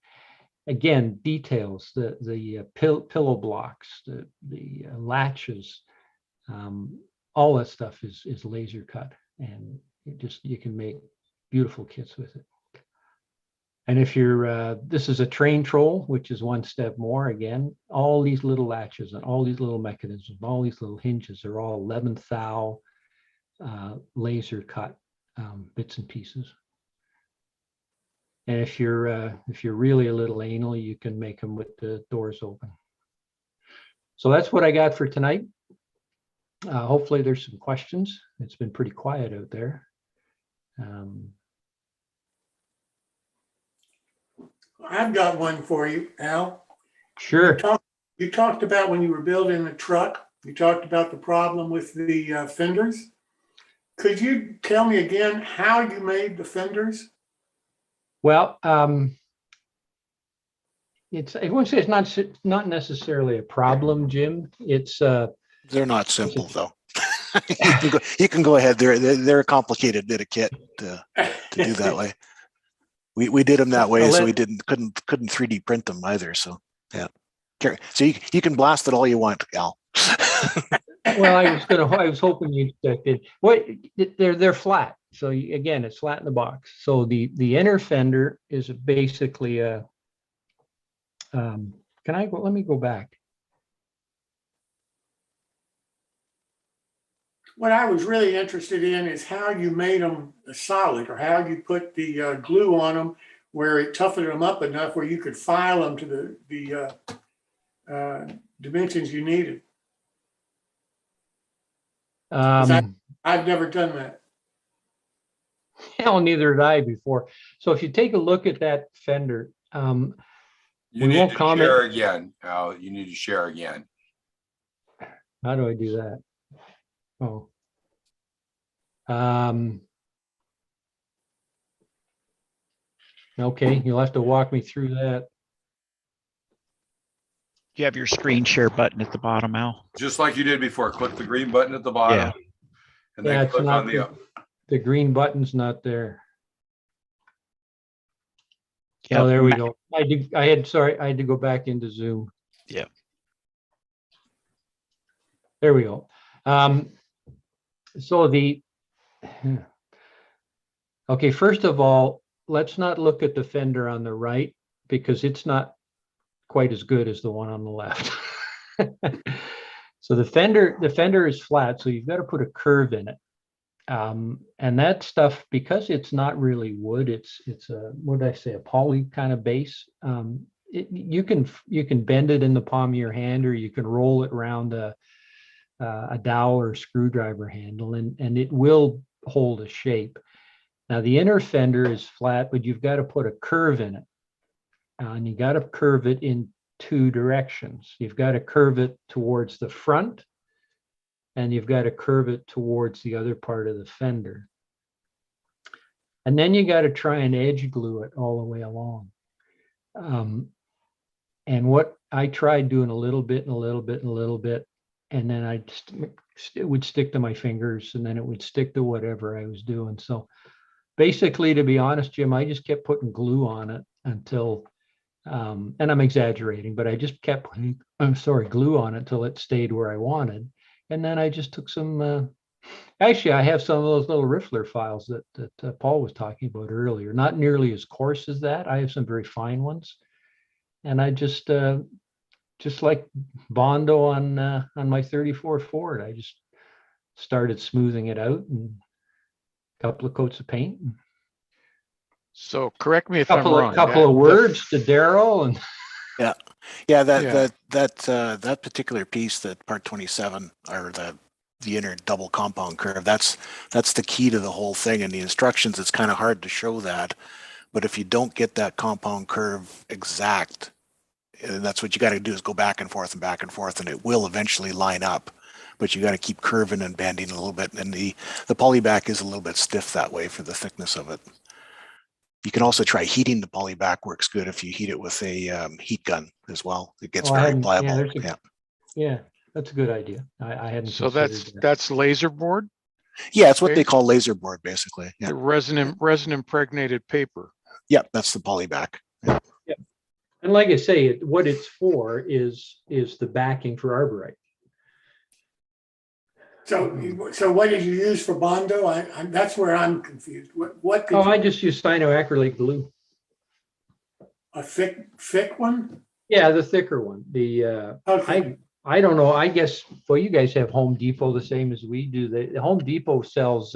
Again, details, the pillow blocks, the latches, all that stuff is laser cut, and you can make beautiful kits with it. And if you're, this is a train troll, which is one step more. Again, all these little latches and all these little mechanisms, all these little hinges are all 11th thou laser cut bits and pieces. And if you're really a little anal, you can make them with the doors open. So that's what I got for tonight. Hopefully there's some questions. It's been pretty quiet out there. I've got one for you, Al. Sure. You talked about when you were building the truck, you talked about the problem with the fenders. Could you tell me again how you made the fenders? Well, I wouldn't say it's not necessarily a problem, Jim. It's They're not simple though. You can go ahead. They're a complicated bit of kit to do that way. We did them that way, so we couldn't 3D print them either. So yeah, so you can blast it all you want, Al. Well, I was hoping you did. What they're flat. So again, it's flat in the box. So the inner fender is basically a. Let me go back. What I was really interested in is how you made them solid, or how you put the glue on them where it toughened them up enough where you could file them to the dimensions you needed. I've never done that. Hell, neither had I before. So if you take a look at that fender, You we need won't to comment. share again, Al. You need to share again. How do I do that? Oh. Okay, you'll have to walk me through that. You have your screen share button at the bottom, Al. Just like you did before. Click the green button at the bottom. And Yeah, then it's click not on the the green button's not there. Yep. Oh, there we go. I had to go back into Zoom. Yeah. There we go. So okay, first of all, let's not look at the fender on the right because it's not quite as good as the one on the left. So the fender is flat, so you've got to put a curve in it. And that stuff, because it's not really wood, it's a, what did I say, a poly kind of base. You can bend it in the palm of your hand, or you can roll it around a dowel or screwdriver handle, and it will hold a shape. Now the inner fender is flat, but you've got to put a curve in it, and you got to curve it in two directions. You've got to curve it towards the front, and you've got to curve it towards the other part of the fender. And then you got to try and edge glue it all the way along. And what I tried doing a little bit and a little bit and a little bit, and then it would stick to my fingers, and then it would stick to whatever I was doing. So basically, to be honest, Jim, I just kept putting glue on it until, and I'm exaggerating, but I just kept putting, glue on it until it stayed where I wanted. And then I just took some, actually, I have some of those little Riffler files that Paul was talking about earlier. Not nearly as coarse as that. I have some very fine ones. And I just like Bondo on my 34 Ford, I just started smoothing it out and a couple of coats of paint. So correct me if I'm wrong. Couple of words to Darryl and. Yeah, that particular piece, that part 27, or the inner double compound curve, that's the key to the whole thing. In the instructions, it's kind of hard to show that, but if you don't get that compound curve exact, And that's what you got to do, is go back and forth, and it will eventually line up. But you got to keep curving and bending a little bit. And the polyback is a little bit stiff that way for the thickness of it. You can also try heating the polyback. Works good if you heat it with a heat gun as well. It gets very pliable. Yeah, that's a good idea. I hadn't. So considered that. that's laser board, Yeah, it's what Okay. they call laser board, basically. Yeah, the resin impregnated paper. yeah, that's the polyback. And like I say, what it's for is the backing for arborite. So what did you use for Bondo? That's where I'm confused. What did Oh, you, I just use cyanoacrylate glue. a thick one? Yeah, the thicker one. The Okay. I don't know. I guess, well, you guys have Home Depot the same as we do. The Home Depot sells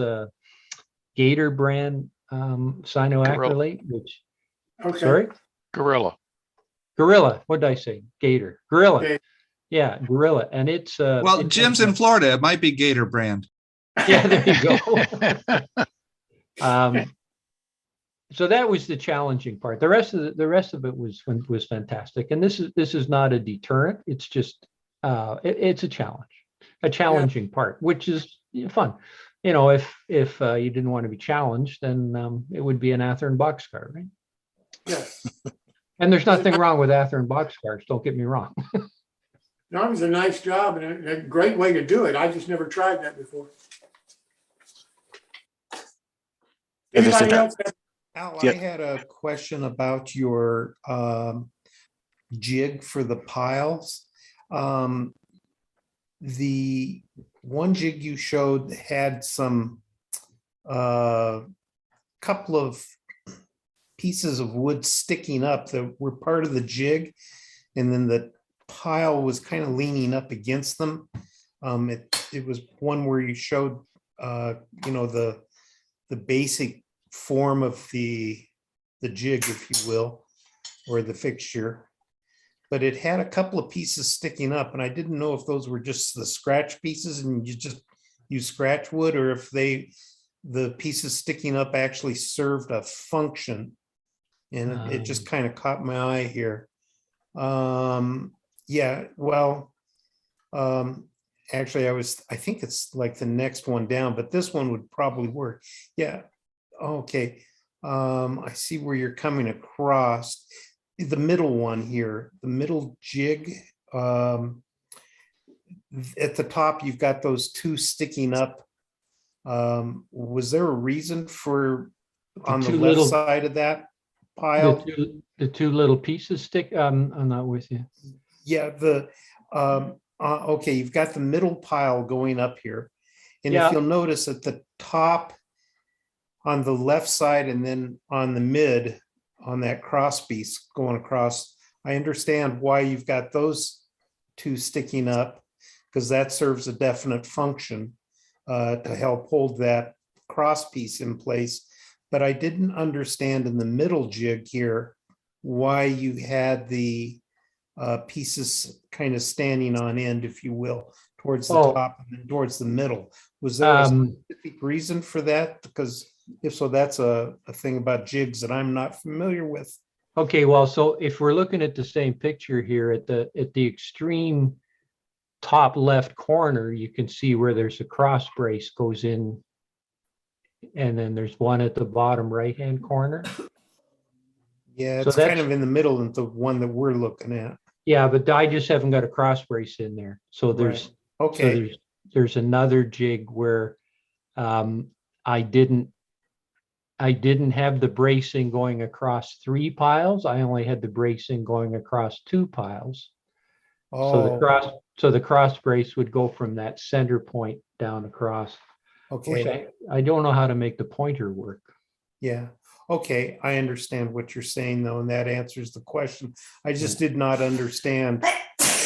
Gator brand cyanoacrylate, which, Okay. sorry, Gorilla. Gorilla. What did I say? Gator. Gorilla. Okay. Yeah, Gorilla. And it's Well, it- Jim's in Florida. It might be Gator brand. Yeah, there you go. So that was the challenging part. The rest of it was fantastic. And this is not a deterrent. It's just it's a challenging part, which is fun. You know, if you didn't want to be challenged, then it would be an Athearn boxcar, right? Yes. And there's nothing wrong with Athearn boxcars. Don't get me wrong. No, it was a nice job and a great way to do it. I just never tried that before. Anybody else? Al, Yeah. I had a question about your jig for the piles. The one jig you showed had some couple of pieces of wood sticking up that were part of the jig, and then the pile was kind of leaning up against them. It was one where you showed the basic form of the jig, if you will, or the fixture, but it had a couple of pieces sticking up, and I didn't know if those were just the scratch pieces and you just use scratch wood, or if the pieces sticking up actually served a function. And it just kind of caught my eye here. Yeah, well, actually I think it's like the next one down, but this one would probably work. Yeah. Okay. I see where you're coming across. The middle one here, the middle jig. At the top, you've got those two sticking up. Was there a reason for on the left side of that pile? The two little pieces stick. I'm not with you. Yeah, okay, you've got the middle pile going up here. And Yeah. if you'll notice at the top on the left side and then on the mid, on that cross piece going across, I understand why you've got those two sticking up, because that serves a definite function to help hold that cross piece in place. But I didn't understand in the middle jig here why you had the pieces kind of standing on end, if you will, towards the top and then towards the middle. Was there a specific reason for that? Because if so, that's a thing about jigs that I'm not familiar with. Okay, well, so if we're looking at the same picture here at the extreme top left corner, you can see where there's a cross brace goes in, and then there's one at the bottom right-hand corner. Yeah, So it's kind of in the middle of the one that we're looking at. Yeah, but I just haven't got a cross brace in there. So there's Right. Okay. so there's another jig where I didn't have the bracing going across 3 piles. I only had the bracing going across 2 piles. So the cross brace would go from that center point down across. Okay. I don't know how to make the pointer work. Yeah. Okay. I understand what you're saying though, and that answers the question. I just did not understand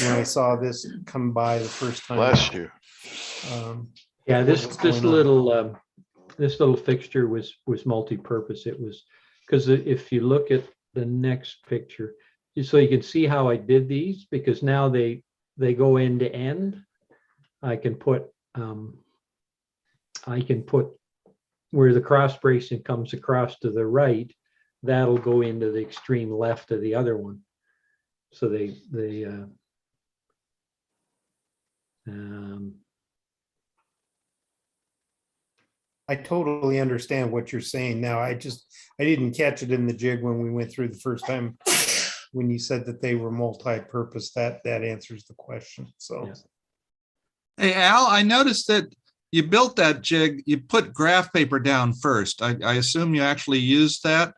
when I saw this come by the first time. Bless you. Yeah, this what's going on. little fixture was multi-purpose. It was because if you look at the next picture, so you can see how I did these, because now they go end to end. I can put where the cross bracing comes across to the right, that'll go into the extreme left of the other one. So they I totally understand what you're saying now. I didn't catch it in the jig when we went through the first time. When you said that they were multi-purpose, that answers the question. So. Yeah. Hey, Al, I noticed that you built that jig, you put graph paper down first. I assume you actually used that?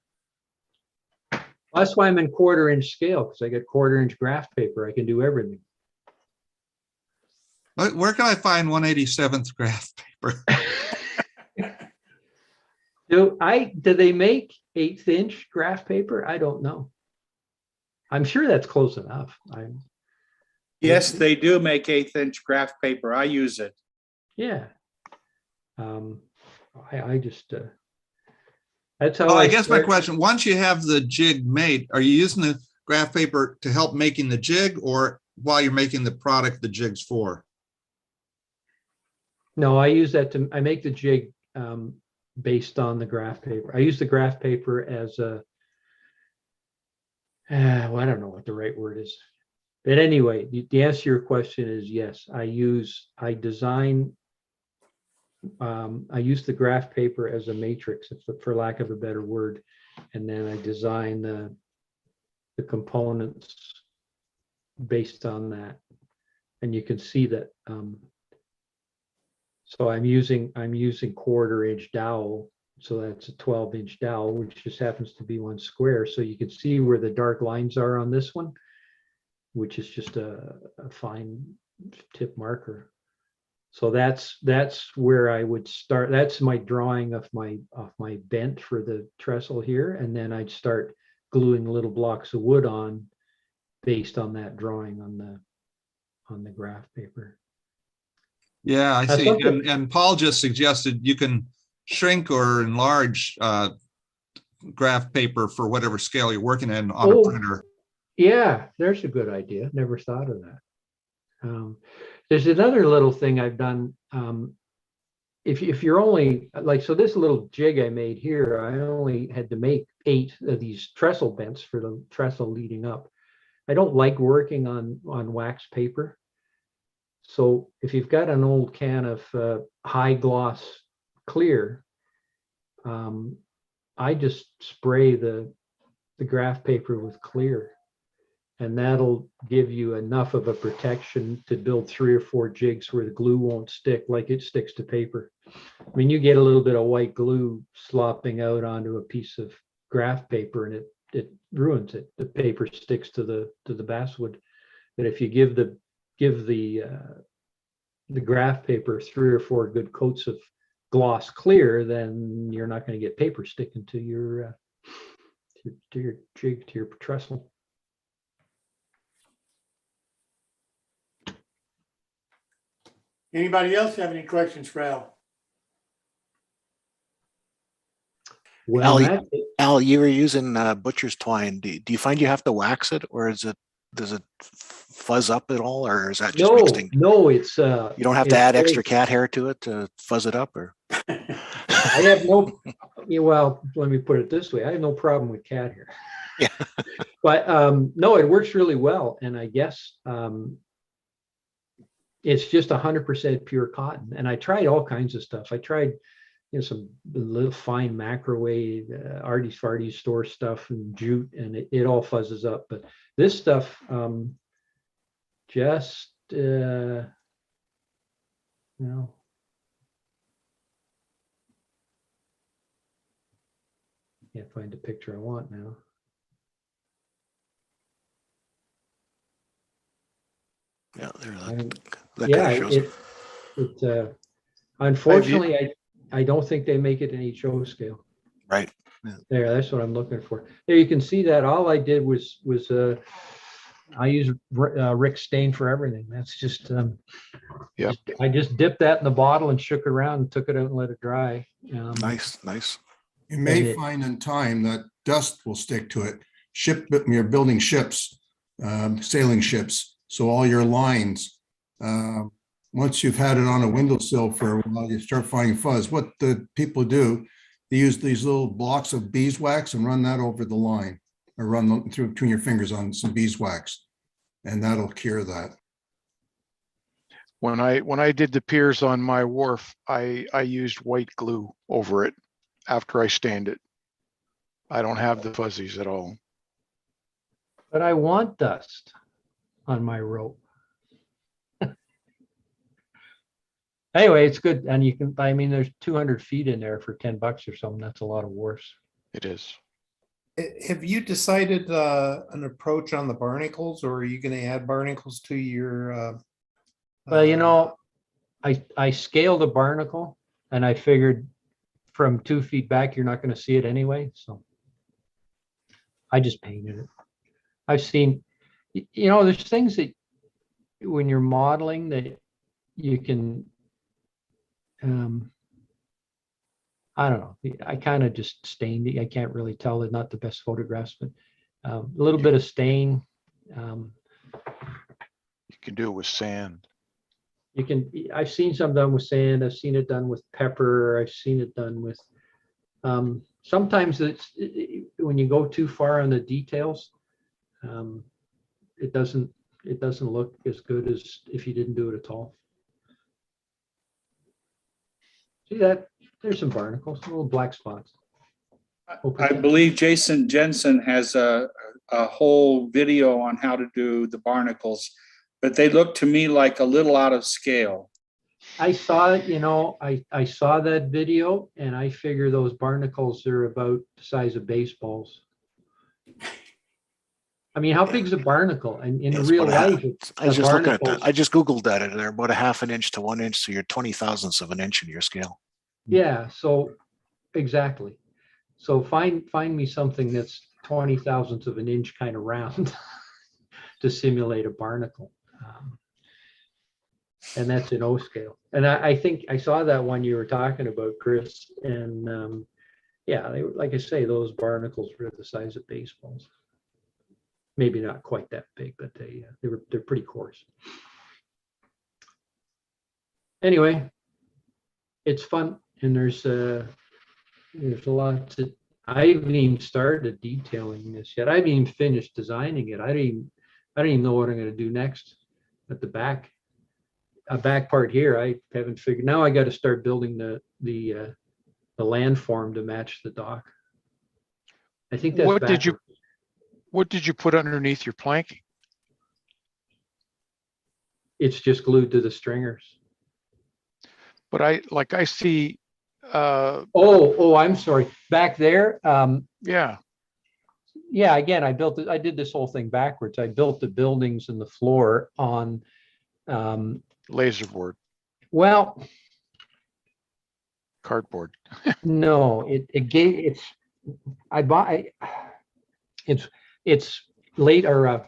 That's why I'm in 1/4 inch scale, because I got 1/4 inch graph paper. I can do everything. Where can I find 1/87th graph paper? Do they make 1/8 inch graph paper? I don't know. I'm sure that's close enough. Yes, they do make 1/8 inch graph paper. I use it. Yeah. I just that's how Oh, I I guess my start. question, once you have the jig made, are you using the graph paper to help making the jig, or while you're making the product the jig's for? No, I use that I make the jig based on the graph paper. I use the graph paper as a well, I don't know what the right word is. But anyway, the answer to your question is yes. I use the graph paper as a matrix, for lack of a better word, and then I design the components based on that. And you can see that. So I'm using 1/4 inch dowel, so that's a 12 inch dowel, which just happens to be 1 square. So you can see where the dark lines are on this one, which is just a fine tip marker. So that's where I would start. That's my drawing of my bent for the trestle here, and then I'd start gluing little blocks of wood on based on that drawing on the graph paper. Yeah, I That's see. okay. And Paul just suggested you can shrink or enlarge graph paper for whatever scale you're working in on a printer. Yeah, there's a good idea. Never thought of that. There's another little thing I've done. If you're only like, so this little jig I made here, I only had to make 8 of these trestle bents for the trestle leading up. I don't like working on wax paper. So if you've got an old can of high gloss clear, I just spray the graph paper with clear, and that'll give you enough of a protection to build 3 or 4 jigs where the glue won't stick like it sticks to paper. I mean, you get a little bit of white glue slopping out onto a piece of graph paper and it ruins it. The paper sticks to the basswood. But if you give the graph paper 3 or 4 good coats of gloss clear, then you're not going to get paper sticking to your jig, to your trestle. Anybody else have any questions for Al? Well, Al, you were using butcher's twine. Do you find you have to wax it, or does it fuzz up at all, or is that just mixed in? No, it's You don't have to add extra cat hair to it to fuzz it up, or? I have no. Well, let me put it this way: I have no problem with cat hair. Yeah. But no, it works really well, and I guess it's just 100% pure cotton. And I tried all kinds of stuff. I tried, some little fine macrowave, arty farty store stuff and jute, and it all fuzzes up. But this stuff just can't find the picture I want now. Yeah, unfortunately, I don't think they make it in HO scale. Right. Yeah. There, that's what I'm looking for. There, you can see that all I did was I use Rick stain for everything. That's just I just dipped that in the bottle and shook it around and took it out and let it dry. Nice. You may find in time that dust will stick to it. You're building ships, sailing ships. So all your lines, once you've had it on a windowsill for a while, you start finding fuzz. What the people do, they use these little blocks of beeswax and run that over the line, or run through between your fingers on some beeswax. and that'll cure that. When I did the piers on my wharf, I used white glue over it after I stained it. I don't have the fuzzies at all. But I want dust on my rope. Anyway, it's good. And you can, I mean, there's 200 feet in there for 10 bucks or something. That's a lot of wharfs. It is. Have you decided an approach on the barnacles, or are you going to add barnacles to your? Well, you know, I scaled a barnacle and I figured from 2 feet back, you're not going to see it anyway. So I just painted it. I've seen, you know, there's things that when you're modeling that you can, I don't know. I kind of just stained it. I can't really tell. They're not the best photographs, but a little bit of stain. You can do it with sand. You can, I've seen some done with sand. I've seen it done with pepper. I've seen it done with, sometimes it's, when you go too far on the details, it doesn't look as good as if you didn't do it at all. See that? There's some barnacles, little black spots. I believe Jason Jensen has a whole video on how to do the barnacles, but they look to me like a little out of scale. I saw it, you know, I saw that video and I figure those barnacles are about the size of baseballs. I mean, how big is a barnacle? And in real life, I was just looking at that. I just Googled that and they're about a half an inch to 1 inch. So you're 20 thousandths of an inch in your scale. Yeah, so exactly. So find me something that's 20 thousandths of an inch kind of round to simulate a barnacle. And that's in O scale. And I think I saw that one you were talking about, Chris. And yeah, they were, like I say, those barnacles were the size of baseballs. Maybe not quite that big, but they're pretty coarse. Anyway, it's fun, and there's a lot to. I haven't even started detailing this yet. I haven't even finished designing it. I don't even know what I'm going to do next at the back. A back part here, I haven't figured. Now I got to start building the landform to match the dock. I think that's what did you put underneath your planking? It's just glued to the stringers. But I see. Oh, I'm sorry. Back there. Yeah. Yeah. Again, I did this whole thing backwards. I built the buildings and the floor on laser board. Well, cardboard. No, it's late or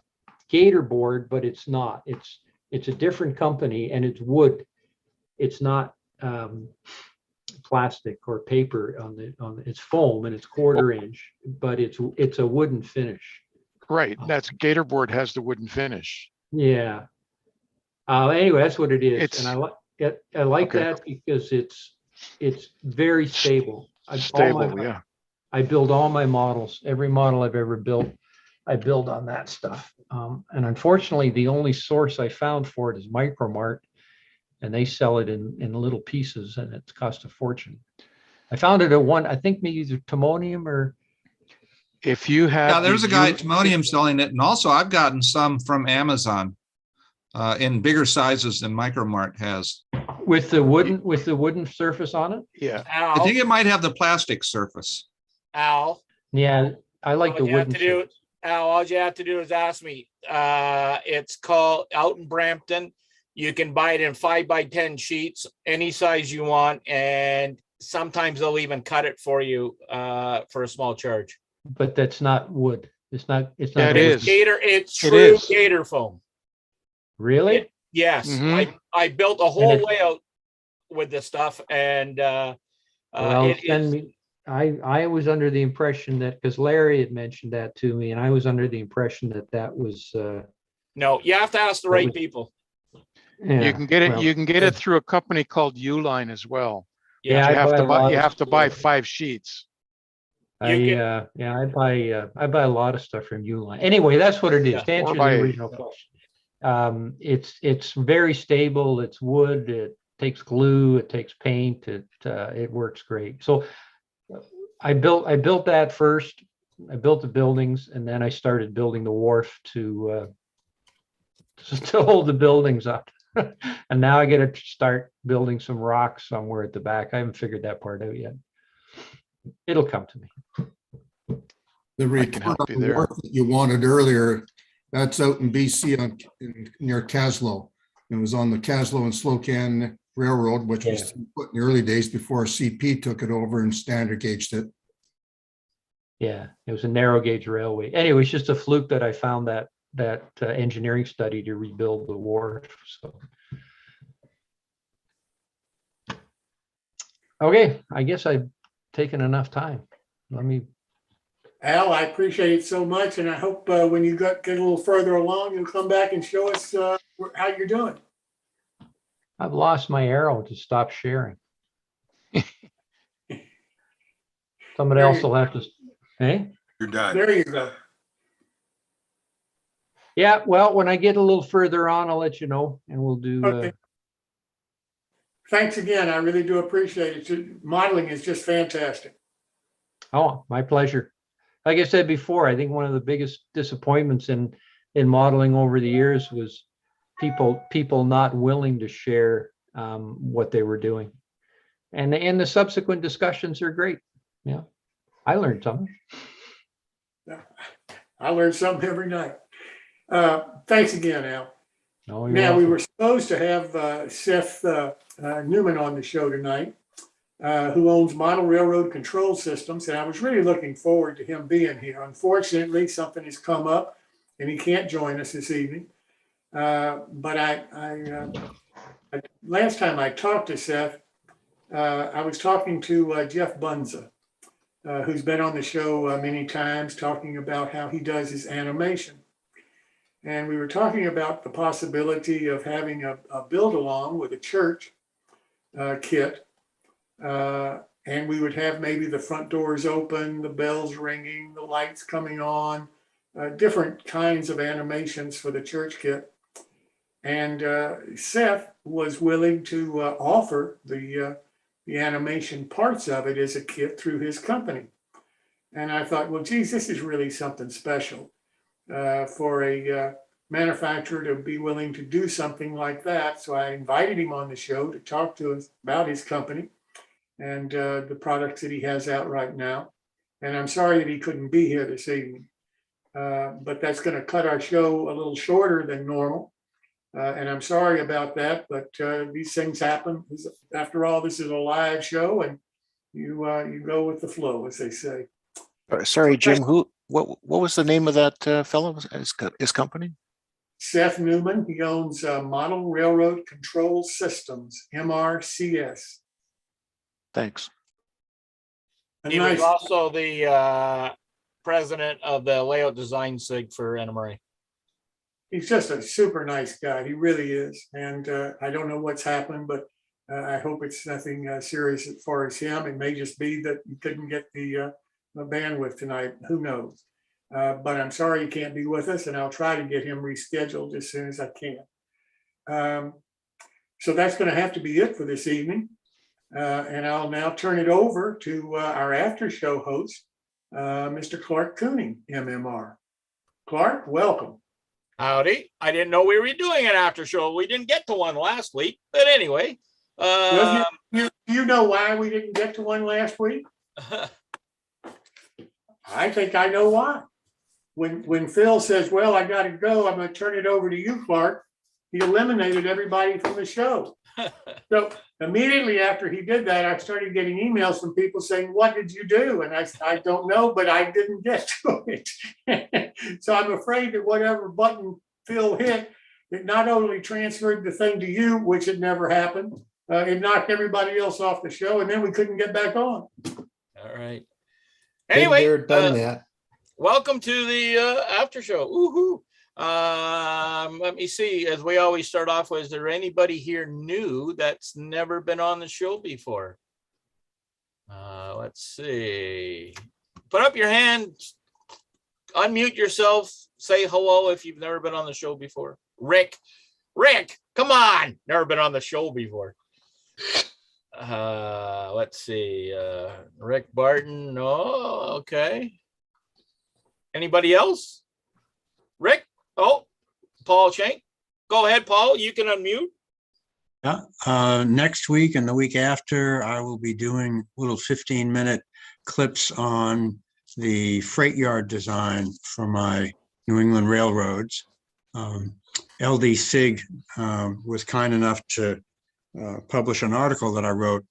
gator board, but it's not. It's a different company and it's wood. It's not plastic or paper on it's foam and it's 1/4 inch, but it's a wooden finish. Right. That's gator board has the wooden finish. Yeah. Anyway, that's what it is. And I like that because it's very stable. I build all my models. Every model I've ever built, I build on that stuff. And unfortunately, the only source I found for it is Micromart, and they sell it in little pieces, and it costs a fortune. I found it at one, I think maybe either Timonium or. If you have. Yeah, there's a guy at Timonium selling it, and also I've gotten some from Amazon in bigger sizes than Micromart has. With the wooden surface on it? Yeah. I think it might have the plastic surface. Al. Yeah, I like the wooden surface. Al, all you have to do is ask me. It's called out in Brampton. You can buy it in 5x10 sheets, any size you want, and sometimes they'll even cut it for you for a small charge. But that's not wood. It's not. Yeah, it is. Gator. It's true gator foam. Really? Yes. Mm-hmm. I built a whole layout with this stuff, and I was under the impression that, because Larry had mentioned that to me, and I was under the impression that was. No, you have to ask the right people. Yeah, you can get it. You can get it through a company called Uline as well. Yeah, you have to buy 5 sheets. I buy a lot of stuff from Uline. Anyway, that's what it is. To answer the original question. It's very stable. It's wood. It takes glue. It takes paint. It works great. So I built that first. I built the buildings, and then I started building the wharf to hold the buildings up. And now I get to start building some rocks somewhere at the back. I haven't figured that part out yet. It'll come to me. The report on the wharf that you wanted earlier, that's out in BC near Caslow. It was on the Caslow and Slocan Railroad, which was put in the early days before CP took it over and standard gauged it. Yeah, it was a narrow gauge railway. Anyway, it's just a fluke that I found that engineering study to rebuild the wharf. So, okay, I guess I've taken enough time. Let me. Al, I appreciate it so much, and I hope when you get a little further along, you'll come back and show us how you're doing. I've lost my arrow to stop sharing. Somebody else will have to. Hey, You're done. There you go. Yeah, well, when I get a little further on, I'll let you know, and we'll do. Okay. Thanks again. I really do appreciate it. Modeling is just fantastic. Oh, my pleasure. Like I said before, I think one of the biggest disappointments in modeling over the years was people not willing to share what they were doing, and the subsequent discussions are great. Yeah, I learned something. I learn something every night. Thanks again, Al. Oh, now, we were supposed to have Seth Newman on the show tonight, who owns Model Railroad Control Systems, and I was really looking forward to him being here. Unfortunately, something has come up, and he can't join us this evening. But last time I talked to Seth, I was talking to Jeff Bunza, who's been on the show many times, talking about how he does his animation. And we were talking about the possibility of having a build-along with a church kit. And we would have maybe the front doors open, the bells ringing, the lights coming on, different kinds of animations for the church kit. And Seth was willing to offer the animation parts of it as a kit through his company. And I thought, well, geez, this is really something special for a manufacturer to be willing to do something like that. So I invited him on the show to talk to us about his company and the products that he has out right now. And I'm sorry that he couldn't be here this evening, but that's going to cut our show a little shorter than normal. And I'm sorry about that, but these things happen. After all, this is a live show, and you go with the flow, as they say. Sorry, Jim. What was the name of that fellow? His company? Seth Newman. He owns Model Railroad Control Systems, MRCS. Thanks. He was also the president of the layout design SIG for NMRA. He's just a super nice guy. He really is. And I don't know what's happened, but I hope it's nothing serious as far as him. It may just be that he couldn't get the bandwidth tonight. Who knows? But I'm sorry he can't be with us, and I'll try to get him rescheduled as soon as I can. So that's going to have to be it for this evening. And I'll now turn it over to our after show host, Mr. Clark Cooning, MMR. Clark, welcome. Howdy. I didn't know we were doing an after show. We didn't get to one last week, but anyway. You know why we didn't get to one last week? I think I know why. When Phil says, well, I got to go, I'm going to turn it over to you, Clark, he eliminated everybody from the show. So immediately after he did that, I started getting emails from people saying, what did you do? And I don't know, but I didn't get to it. So I'm afraid that whatever button Phil hit, it not only transferred the thing to you, which had never happened, it knocked everybody else off the show, and then we couldn't get back on. All right. Anyway, done that. Welcome to the after show. Woohoo! Let me see. As we always start off with, is there anybody here new that's never been on the show before? Let's see. Put up your hand. Unmute yourself. Say hello if you've never been on the show before. Rick, come on. Never been on the show before. Let's see. Rick Barton. Oh, okay. Anybody else? Rick? Oh, Paul Shank. Go ahead, Paul. You can unmute. Yeah. Next week and the week after, I will be doing little 15-minute clips on the freight yard design for my New England railroads. LD Sig was kind enough to publish an article that I wrote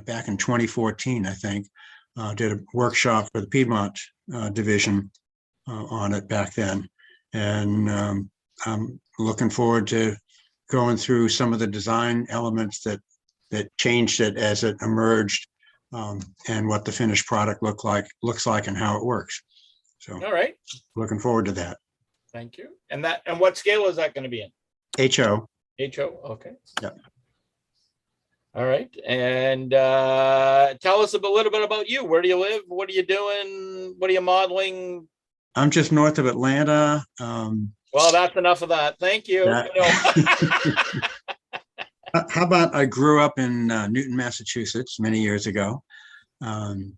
back in 2014, I think. Did a workshop for the Piedmont division on it back then. And I'm looking forward to going through some of the design elements that changed it as it emerged, and what the finished product looks like and how it works. So All right. looking forward to that. Thank you. And what scale is that going to be in? HO. HO. Okay. Yep. All right. And tell us a little bit about you. Where do you live? What are you doing? What are you modeling? I'm just north of Atlanta. Well, that's enough of that. Thank you. How about I grew up in Newton, Massachusetts many years ago, and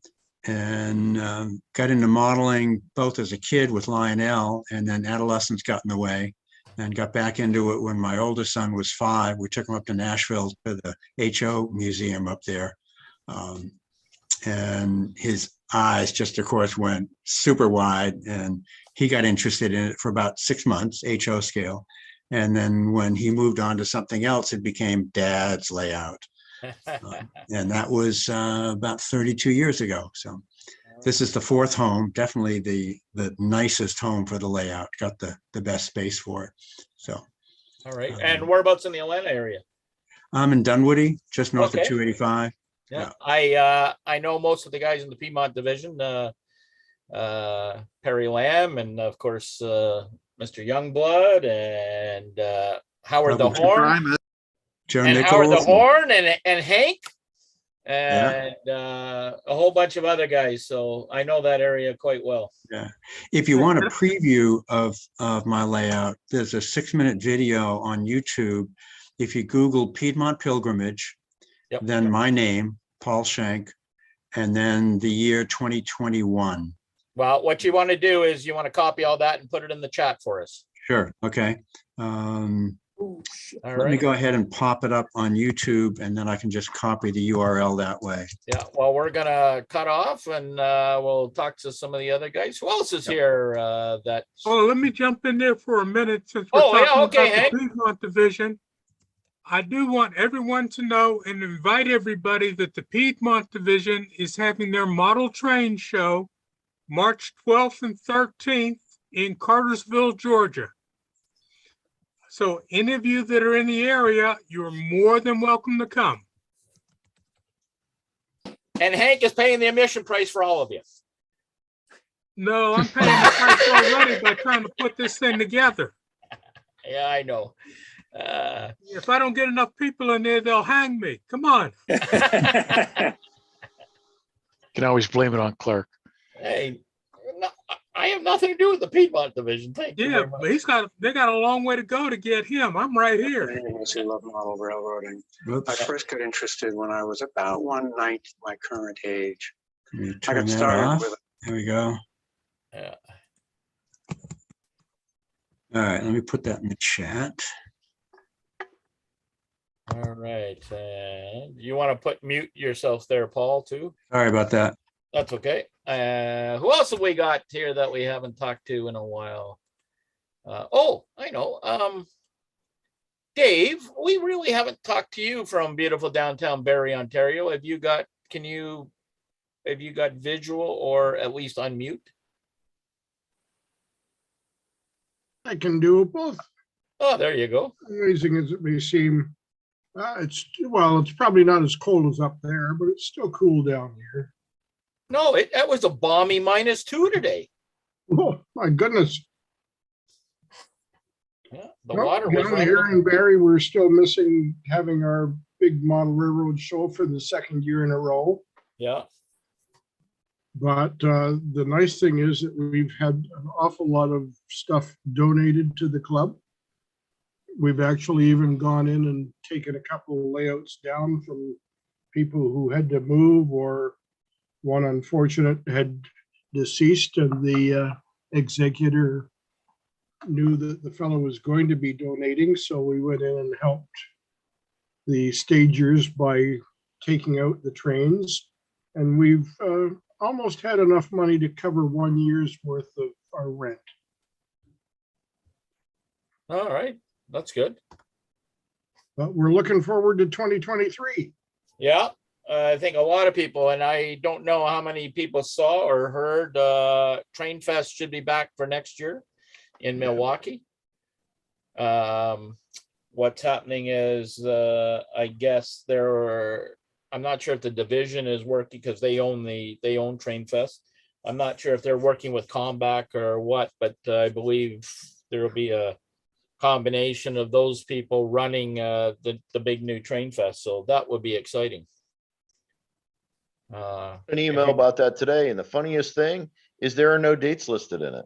got into modeling both as a kid with Lionel, and then adolescence got in the way, and got back into it when my oldest son was 5. We took him up to Nashville to the HO museum up there. And his eyes just, of course, went super wide, and he got interested in it for about 6 months, HO scale. And then when he moved on to something else, it became Dad's layout. And that was about 32 years ago. So this is the 4th home, definitely the nicest home for the layout, got the best space for it. So. All right. And whereabouts in the Atlanta area? I'm in Dunwoody, just north of 285. Yeah. I know most of the guys in the Piedmont division, Perry Lamb, and of course, Mr. Youngblood, and Howard the Horn. Joe and Nichols. Howard the Horn, and Hank, and a whole bunch of other guys. So I know that area quite well. Yeah. If you want a preview of my layout, there's a 6-minute video on YouTube. If you Google Piedmont Pilgrimage, then my name, Paul Shank, and then the year 2021. Well, what you want to do is you want to copy all that and put it in the chat for us. Sure. Okay. Let me right. go ahead and pop it up on YouTube, and then I can just copy the URL that way. Yeah. Well, we're going to cut off, and we'll talk to some of the other guys. Who else is here? That. Oh, let me jump in there for a minute since we're talking about the Piedmont division. I do want everyone to know and invite everybody that the Piedmont division is having their model train show March 12th and 13th in Cartersville, Georgia. So any of you that are in the area, you're more than welcome to come. And Hank is paying the admission price for all of you. No, I'm paying the price already by trying to put this thing together. Yeah, I know. If I don't get enough people in there, they'll hang me. Come on. Can always blame it on Clark. Hey, no, I have nothing to do with the Piedmont division. Thank you. Yeah, but they got a long way to go to get him. I'm right here. I love model railroading. I first got interested when I was about 1/9 my current age. I got started with. There we go. Yeah. All right, let me put that in the chat. All right. And you want to mute yourself there, Paul, too? Sorry about that. That's okay. Who else have we got here that we haven't talked to in a while? Oh, I know. Dave, we really haven't talked to you from beautiful downtown Barrie, Ontario. Have you got visual or at least unmute? I can do both. Oh, there you go. Amazing as it may seem. It's probably not as cold as up there, but it's still cool down here. No, that was a balmy -2 today. Oh my goodness! Yeah, the water was down here in Barrie. We're still missing having our big model railroad show for the 2nd year in a row. Yeah. But the nice thing is that we've had an awful lot of stuff donated to the club. We've actually even gone in and taken a couple of layouts down from people who had to move, or one unfortunate had deceased and the executor knew that the fellow was going to be donating. So we went in and helped the stagers by taking out the trains. And we've almost had enough money to cover 1 year's worth of our rent. All right, that's good. But we're looking forward to 2023. Yeah, I think a lot of people, and I don't know how many people saw or heard, Train Fest should be back for next year in Milwaukee. What's happening is, I guess I'm not sure if the division is working because they own Train Fest. I'm not sure if they're working with Comback or what, but I believe there will be a combination of those people running the big new Train Fest. So that would be exciting. An email about that today, and the funniest thing is there are no dates listed in it.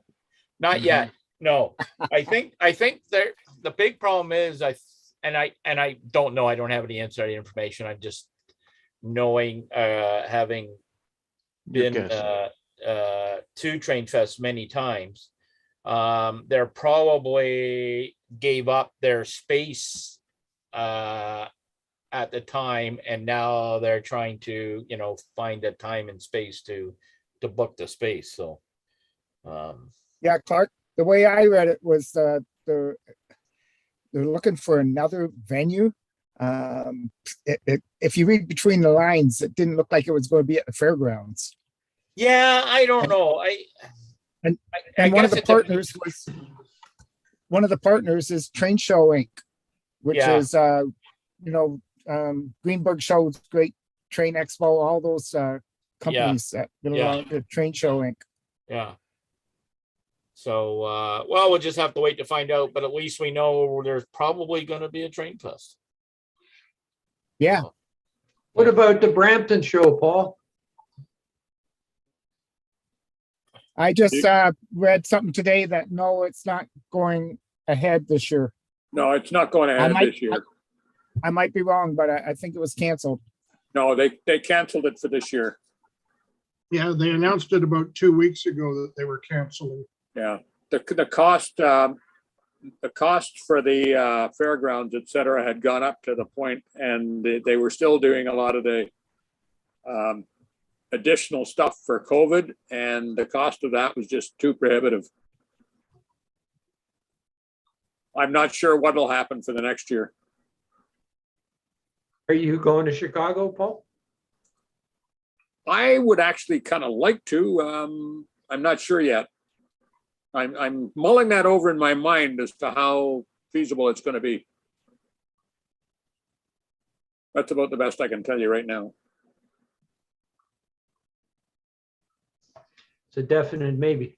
Not yet. No, I think there, the big problem is I don't know. I don't have any inside information. I'm just knowing, having been to Train Fest many times. They're probably gave up their space at the time, and now they're trying to, find a time and space to book the space. So Yeah, Clark, the way I read it was they're looking for another venue. If you read between the lines, it didn't look like it was going to be at the fairgrounds. yeah, I don't know. And I one of guess the partners is Train Show Inc., which Yeah. is Greenberg Shows, Great Train Expo, all those companies that belong to Train Show Inc. Yeah. So, well, we'll just have to wait to find out, but at least we know there's probably going to be a Train Fest. Yeah. What about the Brampton show, Paul? I just read something today that no, it's not going ahead this year. No, it's not going ahead this year. I might be wrong, but I think it was canceled. No, they canceled it for this year. Yeah, they announced it about 2 weeks ago that they were canceling. Yeah, the cost for the fairgrounds, et cetera, had gone up to the point, and they were still doing a lot of the additional stuff for COVID, and the cost of that was just too prohibitive. I'm not sure what will happen for the next year. Are you going to Chicago, Paul? I would actually kind of like to. I'm not sure yet. I'm mulling that over in my mind as to how feasible it's going to be. That's about the best I can tell you right now. It's a definite maybe.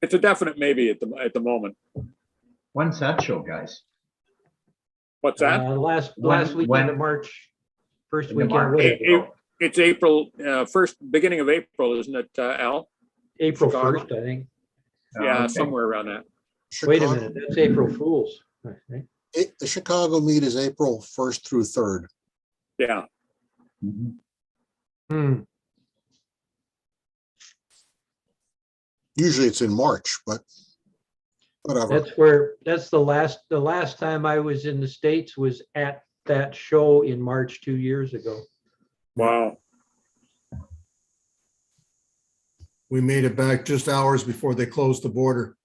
It's a definite maybe at the moment. When's that show, guys? What's that? Last weekend of March, first weekend. It's April, beginning of April, isn't it, Al? April Chicago? 1st, I think. Yeah, somewhere around that. Wait a minute, that's April Fools. Right? The Chicago meet is April 1st through 3rd. Yeah. Usually it's in March, but whatever. That's the last time I was in the States was at that show in March 2 years ago. Wow. We made it back just hours before they closed the border.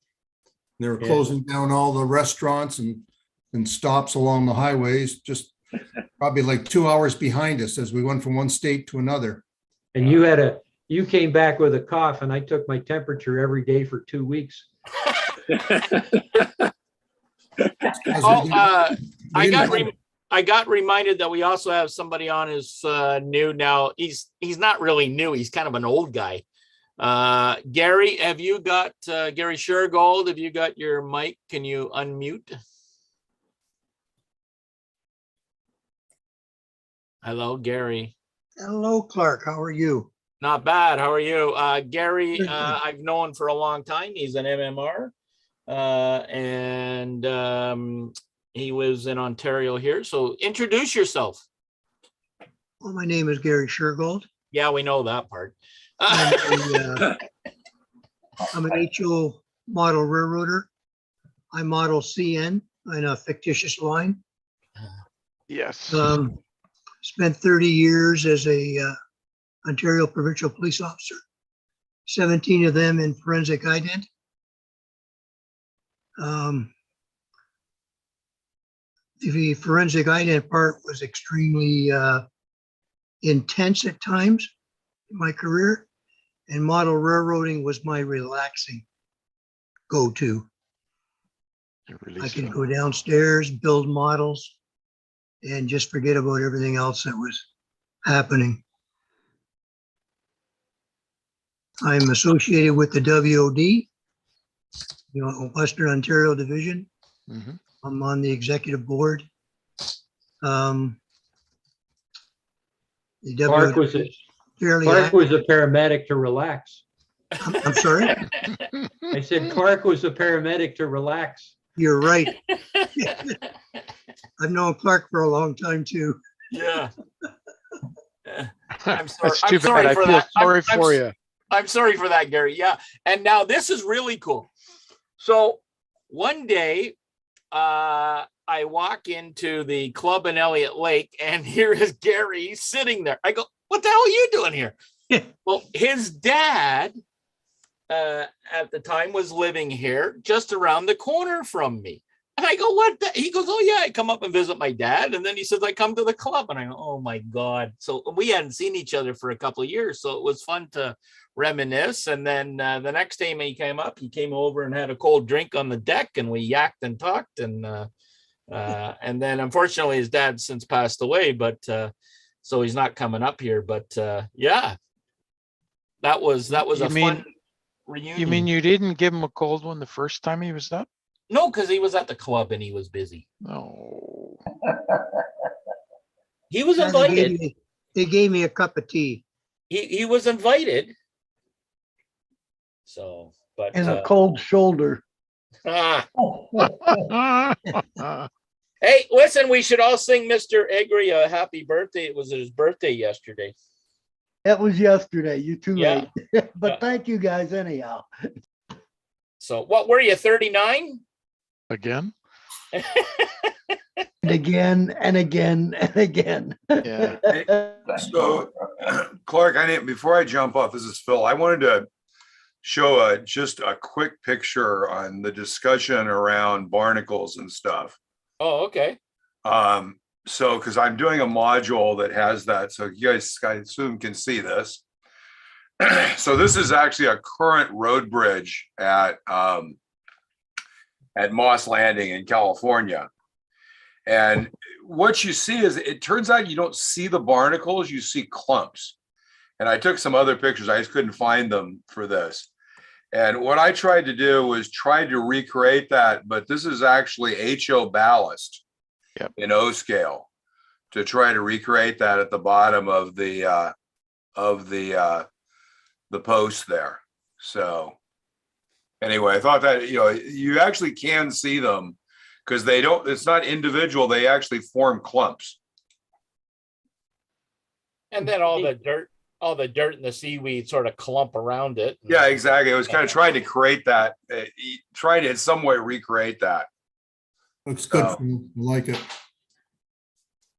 They were closing down all the restaurants and stops along the highways, just probably like 2 hours behind us as we went from one state to another. And you came back with a cough, and I took my temperature every day for 2 weeks. I got reminded that we also have somebody on who's new now. He's not really new. He's kind of an old guy. Gary, have you got Gary Shergold? Have you got your mic? Can you unmute? Hello, Gary. Hello, Clark. How are you? Not bad. How are you? Gary, I've known for a long time. He's an MMR. and he was in Ontario here. So introduce yourself. Well, my name is Gary Shergold. Yeah, we know that part. I'm an HO model railroader. I model CN on a fictitious line. Yes. Spent 30 years as a Ontario provincial police officer, 17 of them in forensic ident. The forensic ident part was extremely intense at times in my career, and model railroading was my relaxing go-to. I could go downstairs, build models, and just forget about everything else that was happening. I'm associated with the WOD, Western Ontario Division. I'm on the executive board. The Clark was a paramedic to relax. I'm sorry? I said Clark was a paramedic to relax. You're right. I've known Clark for a long time too. Yeah. I'm sorry. That's too bad. I feel sorry for you. I'm sorry for that, Gary. Yeah. And now this is really cool. So one day, I walk into the club in Elliott Lake, and here is Gary sitting there. I go, what the hell are you doing here? Well, his dad at the time was living here just around the corner from me. And I go, what? He goes, oh, yeah, I come up and visit my dad. And then he says, I come to the club. And I go, oh, my God. So we hadn't seen each other for a couple of years. So it was fun to reminisce. And then the next time he came up, he came over and had a cold drink on the deck, and we yacked and talked. And then unfortunately, his dad since passed away, but so he's not coming up here. But yeah, that was a fun reunion. You mean you didn't give him a cold one the first time he was up? No, because he was at the club and he was busy. No. He was invited. They gave me a cup of tea. He was invited. So, but and a cold shoulder. Hey, listen, we should all sing Mr. Egri a happy birthday. It was his birthday yesterday. That was yesterday. You too late. Yeah. But thank you guys anyhow. So what were you, 39? Again? And again and again and again. Yeah. So, Clark, before I jump off, this is Phil. I wanted to show just a quick picture on the discussion around barnacles and stuff. Oh, okay. So, because I'm doing a module that has that, so you guys, I assume, can see this. So this is actually a current road bridge at Moss Landing in California. And what you see is, it turns out you don't see the barnacles, you see clumps. And I took some other pictures, I just couldn't find them for this. And what I tried to do was try to recreate that, but this is actually HO ballast in O scale to try to recreate that at the bottom of the post there. So anyway, I thought that, you actually can see them because it's not individual, they actually form clumps. And then all the dirt and the seaweed sort of clump around it. Yeah, exactly. I was kind of trying to create that, trying to in some way recreate that. Looks good. I like it.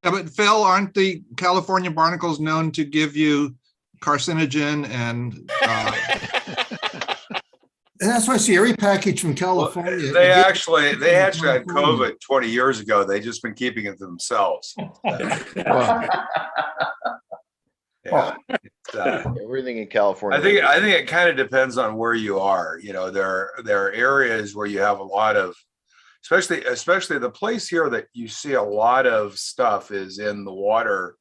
Yeah, but Phil, aren't the California barnacles known to give you carcinogen and And that's why I see every package from California. They actually had COVID 20 years ago. They just been keeping it to themselves. Yeah. Everything in California. I think it kind of depends on where you are. There are areas where you have a lot of, especially the place here that you see a lot of stuff is in the water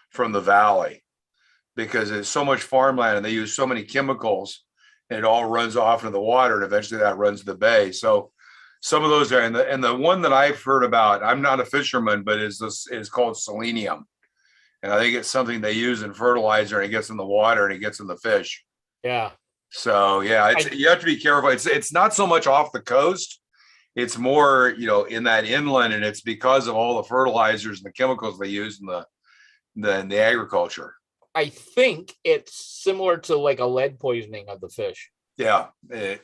from the valley, because there's so much farmland and they use so many chemicals, and it all runs off into the water, and eventually that runs to the bay. So some of those are, and the one that I've heard about, I'm not a fisherman, but is called selenium. And I think it's something they use in fertilizer, and it gets in the water and it gets in the fish. Yeah. So yeah, you have to be careful. It's not so much off the coast. It's more, in that inland, and it's because of all the fertilizers and the chemicals they use in the agriculture. I think it's similar to like a lead poisoning of the fish. Yeah, and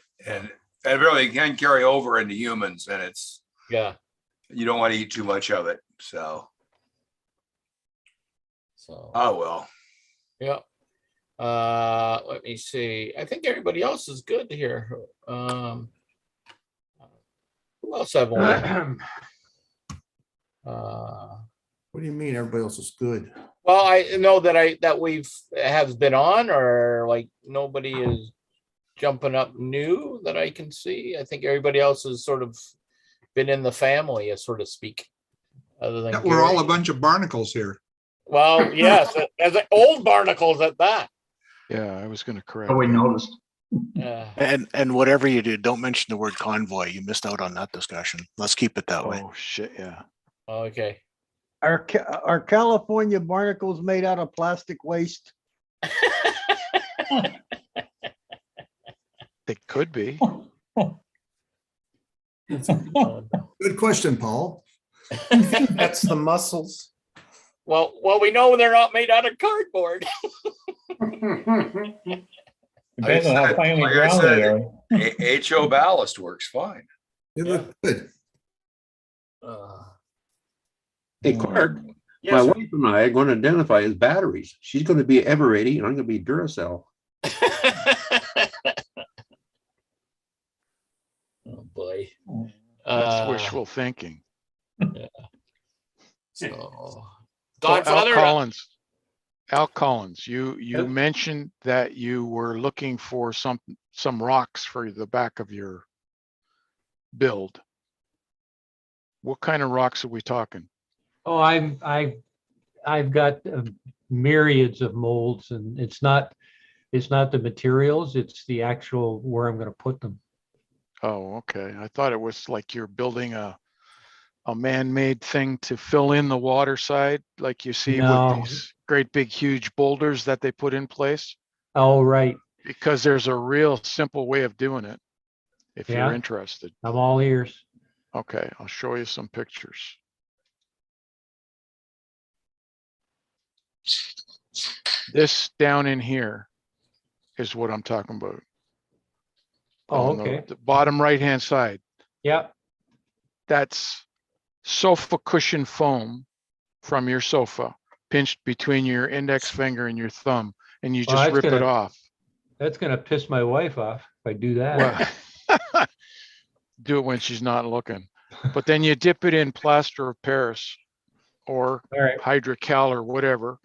really can carry over into humans, and you don't want to eat too much of it. So oh well. Yeah. Let me see. I think everybody else is good here. Who else have one? What do you mean everybody else is good? Well, I know that we've have been on, or like nobody is jumping up new that I can see. I think everybody else has sort of been in the family, so to speak. Other than We're all Gary. a bunch of barnacles here. Well, yes, as old barnacles at that. Yeah, I was going to correct. Oh, we noticed. And whatever you do, don't mention the word convoy. You missed out on that discussion. Let's keep it that way. Oh shit, yeah. Okay. Are California barnacles made out of plastic waste? They could be. Good question, Paul. That's the mussels. Well, we know they're not made out of cardboard. Depends on how finely ground they are. HO ballast works fine. They look good. Hey, Clark, Yes, my sir. wife and I are going to identify as batteries. She's going to be Eveready and I'm going to be Duracell. Oh boy. That's wishful thinking. Yeah. So, So Godfather. Al Collins, you mentioned that you were looking for some rocks for the back of your build. What kind of rocks are we talking? Oh, I've got myriads of molds, and it's not the materials, it's the actual where I'm going to put them. Oh, okay. I thought it was like you're building a man-made thing to fill in the water side, like you see No. with these great big huge boulders that they put in place. Oh, right. Because there's a real simple way of doing it if Yeah. you're interested. I'm all ears. Okay, I'll show you some pictures. This down in here is what I'm talking about. Oh, On okay. the bottom right-hand side. Yep. That's sofa cushion foam from your sofa, pinched between your index finger and your thumb, and you Well, just that's rip it gonna- off. That's going to piss my wife off if I do that. Well, do it when she's not looking. But then you dip it in plaster of Paris or All right. hydrocal or whatever,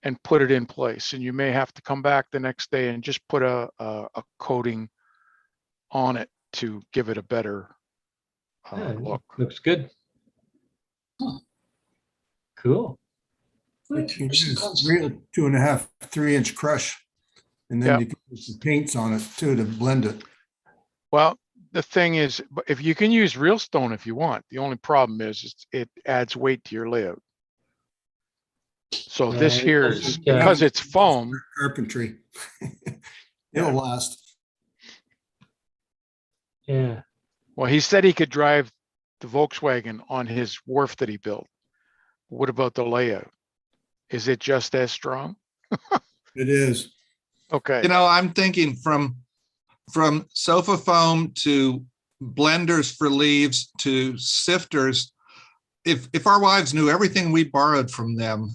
and put it in place. And you may have to come back the next day and just put a coating on it to give it a better Yeah, look. looks good. Cool. You can use real 2.5, 3-inch crush. And then Yeah. you can use the paints on it too to blend it. Well, the thing is, if you can use real stone if you want, the only problem is it adds weight to your layout. So this here is, because it's foam. Carpentry. It'll last. Yeah. Well, he said he could drive the Volkswagen on his wharf that he built. What about the layout? Is it just as strong? It is. Okay. I'm thinking from sofa foam to blenders for leaves to sifters. If our wives knew everything we borrowed from them,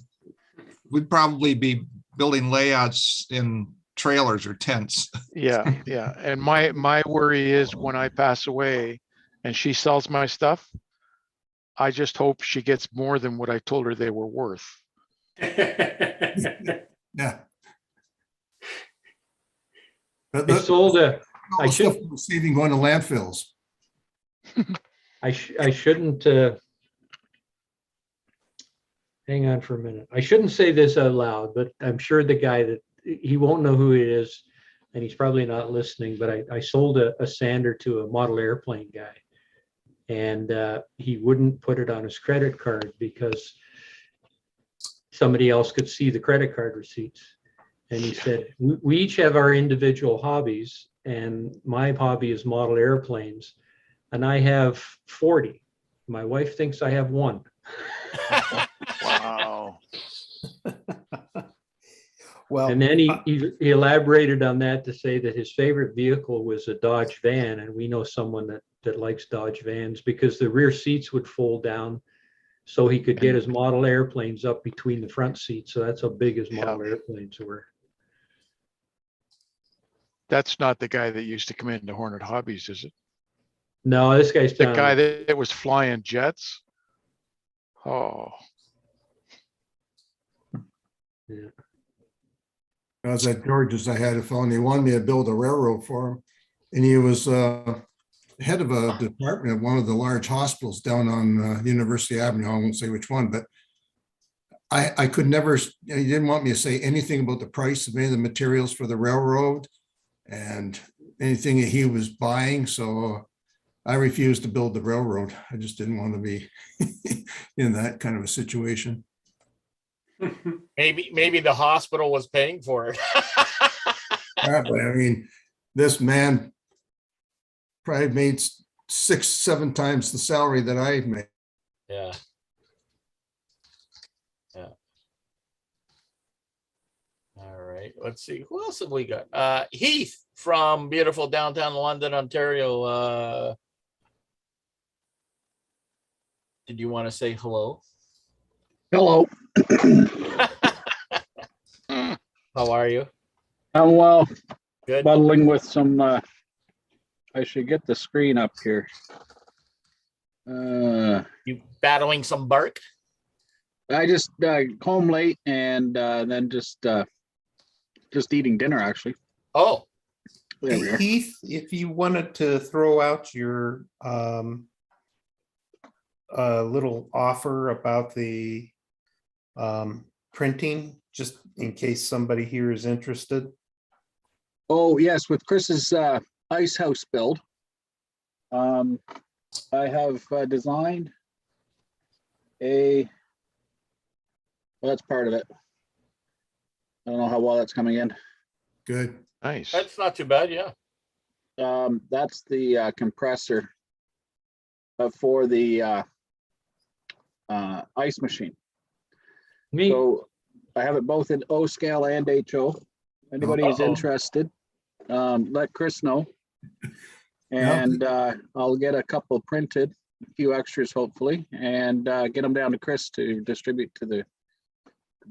we'd probably be building layouts in trailers or tents. Yeah, yeah. And my worry is when I pass away and she sells my stuff, I just hope she gets more than what I told her they were worth. Yeah. I sold a. I stuff should. we're saving going to landfills. I shouldn't. Hang on for a minute. I shouldn't say this out loud, but I'm sure the guy that he won't know who it is, and he's probably not listening. But I sold a sander to a model airplane guy, and he wouldn't put it on his credit card because somebody else could see the credit card receipts. And he said, we each have our individual hobbies, and my hobby is model airplanes, and I have 40. My wife thinks I have one. Wow. Well, And then he elaborated on that to say that his favorite vehicle was a Dodge van, and we know someone that likes Dodge vans because the rear seats would fold down so he could get his model airplanes up between the front seats. So that's how big his model airplanes were. That's not the guy that used to come into Hornet Hobbies, is it? No, this guy's The down. guy that was flying jets? Oh. Yeah. I was at George's. I had a fellow and he wanted me to build a railroad for him. And he was head of a department at one of the large hospitals down on University Avenue. I won't say which one, but I could never, he didn't want me to say anything about the price of any of the materials for the railroad and anything that he was buying. So I refused to build the railroad. I just didn't want to be in that kind of a situation. Maybe the hospital was paying for it. Yeah, but I mean, this man probably made 6-7 times the salary that I made. Yeah. Yeah. All right. Let's see. Who else have we got? Heath from beautiful downtown London, Ontario. Did you want to say hello? Hello. How are you? I'm well. Good. Battling with some, I should get the screen up here. You battling some bark? I just home late and then just eating dinner actually. Oh. There we are. Heath, if you wanted to throw out your little offer about the printing, just in case somebody here is interested. Oh yes, with Chris's ice house build, I have designed well, that's part of it. I don't know how well that's coming in. Good. Nice. That's not too bad, yeah. That's the compressor for the ice machine. So I have it both in O scale and HO. Anybody who's interested, let Chris know. And I'll get a couple printed, a few extras hopefully, and get them down to Chris to distribute to the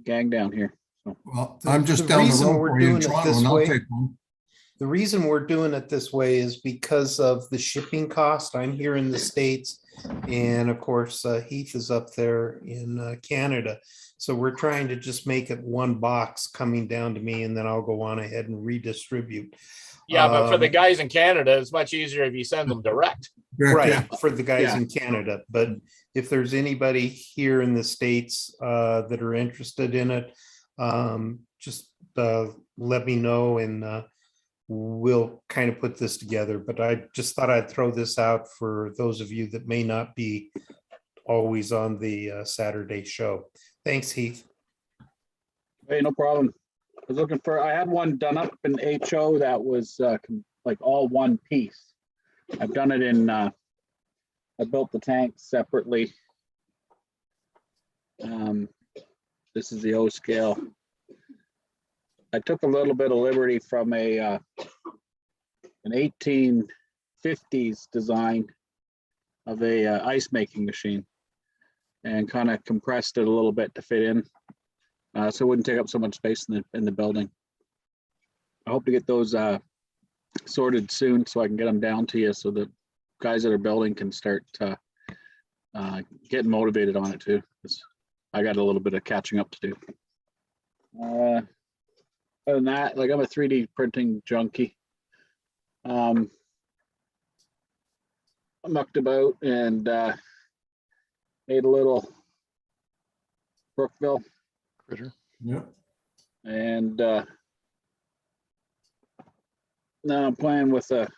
gang down here. So. Well, I'm just down the road for you in Toronto and I'll take one. The reason we're doing it this way is because of the shipping cost. I'm here in the States, and of course, Heath is up there in Canada. So we're trying to just make it one box coming down to me, and then I'll go on ahead and redistribute. Yeah, but for the guys in Canada, it's much easier if you send them direct. Right, for the guys in Canada. But if there's anybody here in the States that are interested in it, just let me know, and we'll kind of put this together. But I just thought I'd throw this out for those of you that may not be always on the Saturday show. Thanks, Heath. Hey, no problem. I had one done up in HO that was like all one piece. I've done it in, I built the tank separately. This is the O scale. I took a little bit of liberty from an 1850s design of a ice making machine and kind of compressed it a little bit to fit in, so it wouldn't take up so much space in the building. I hope to get those sorted soon so I can get them down to you so that guys that are building can start getting motivated on it too, because I got a little bit of catching up to do. Other than that, like, I'm a 3D printing junkie. I mucked about and made a little Brookville critter. Yep. And now I'm playing with a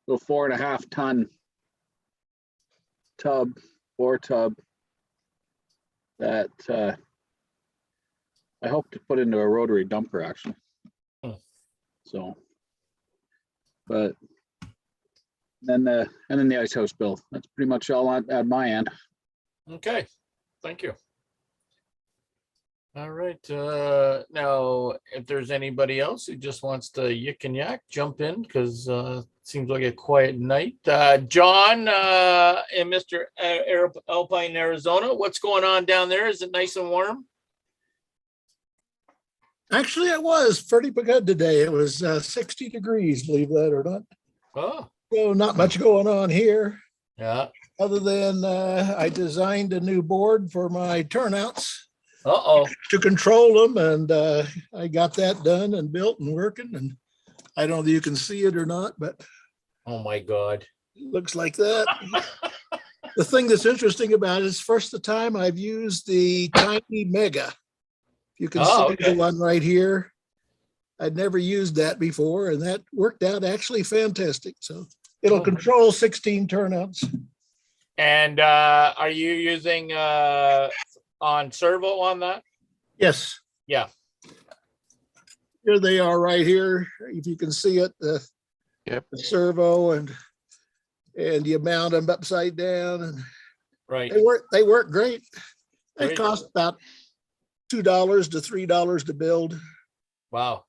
little 4.5 ton tub, 4 tub that I hope to put into a rotary dumper actually. So, but then and then the ice house bill. That's pretty much all at my end. Okay, thank you. All right, now, if there's anybody else who just wants to yick and yak, jump in, because it seems like a quiet night. John and Mr. Alpine, Arizona, what's going on down there? Is it nice and warm? Actually, it was pretty good today. It was 60 degrees, believe that or not. Oh, So not much going on here. yeah. Other than I designed a new board for my turnouts. Uh-oh. To control them, and I got that done and built and working, and I don't know if you can see it or not, but oh my God, it looks like that. The thing that's interesting about it is first the time I've used the tiny Mega. You can see the one right here. I'd never used that before, and that worked out actually fantastic. So it'll control 16 turnouts. And are you using on servo on that? Yes. Yeah. Here they are right here. If you can see it, the servo, and you mount them upside down, and right. They work great. They Great. cost about $2 to $3 to build. Wow.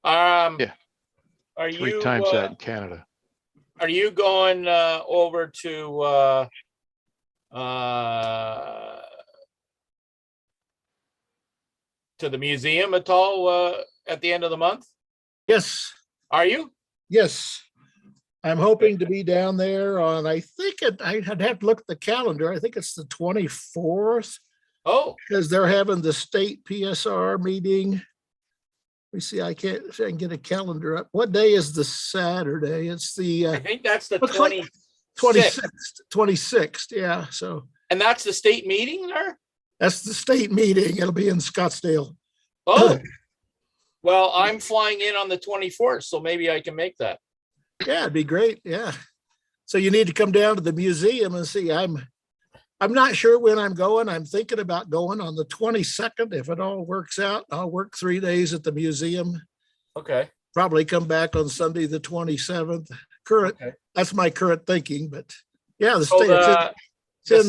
Yeah. Are Three you times that in Canada. Are you going over to the museum at all at the end of the month? Yes. Are you? Yes. I'm hoping to be down there on, I think I'd have to look at the calendar. I think it's the 24th. Oh. Because they're having the state PSR meeting. Let me see, I can get a calendar up. What day is the Saturday? It's the I think that's the 26th. Yeah. So. And that's the state meeting there? That's the state meeting. It'll be in Scottsdale. Oh. Well, I'm flying in on the 24th, so maybe I can make that. Yeah, it'd be great. Yeah. So you need to come down to the museum and see. I'm not sure when I'm going. I'm thinking about going on the 22nd. If it all works out, I'll work 3 days at the museum. Okay. Probably come back on Sunday, the 27th. That's my current thinking, but yeah, the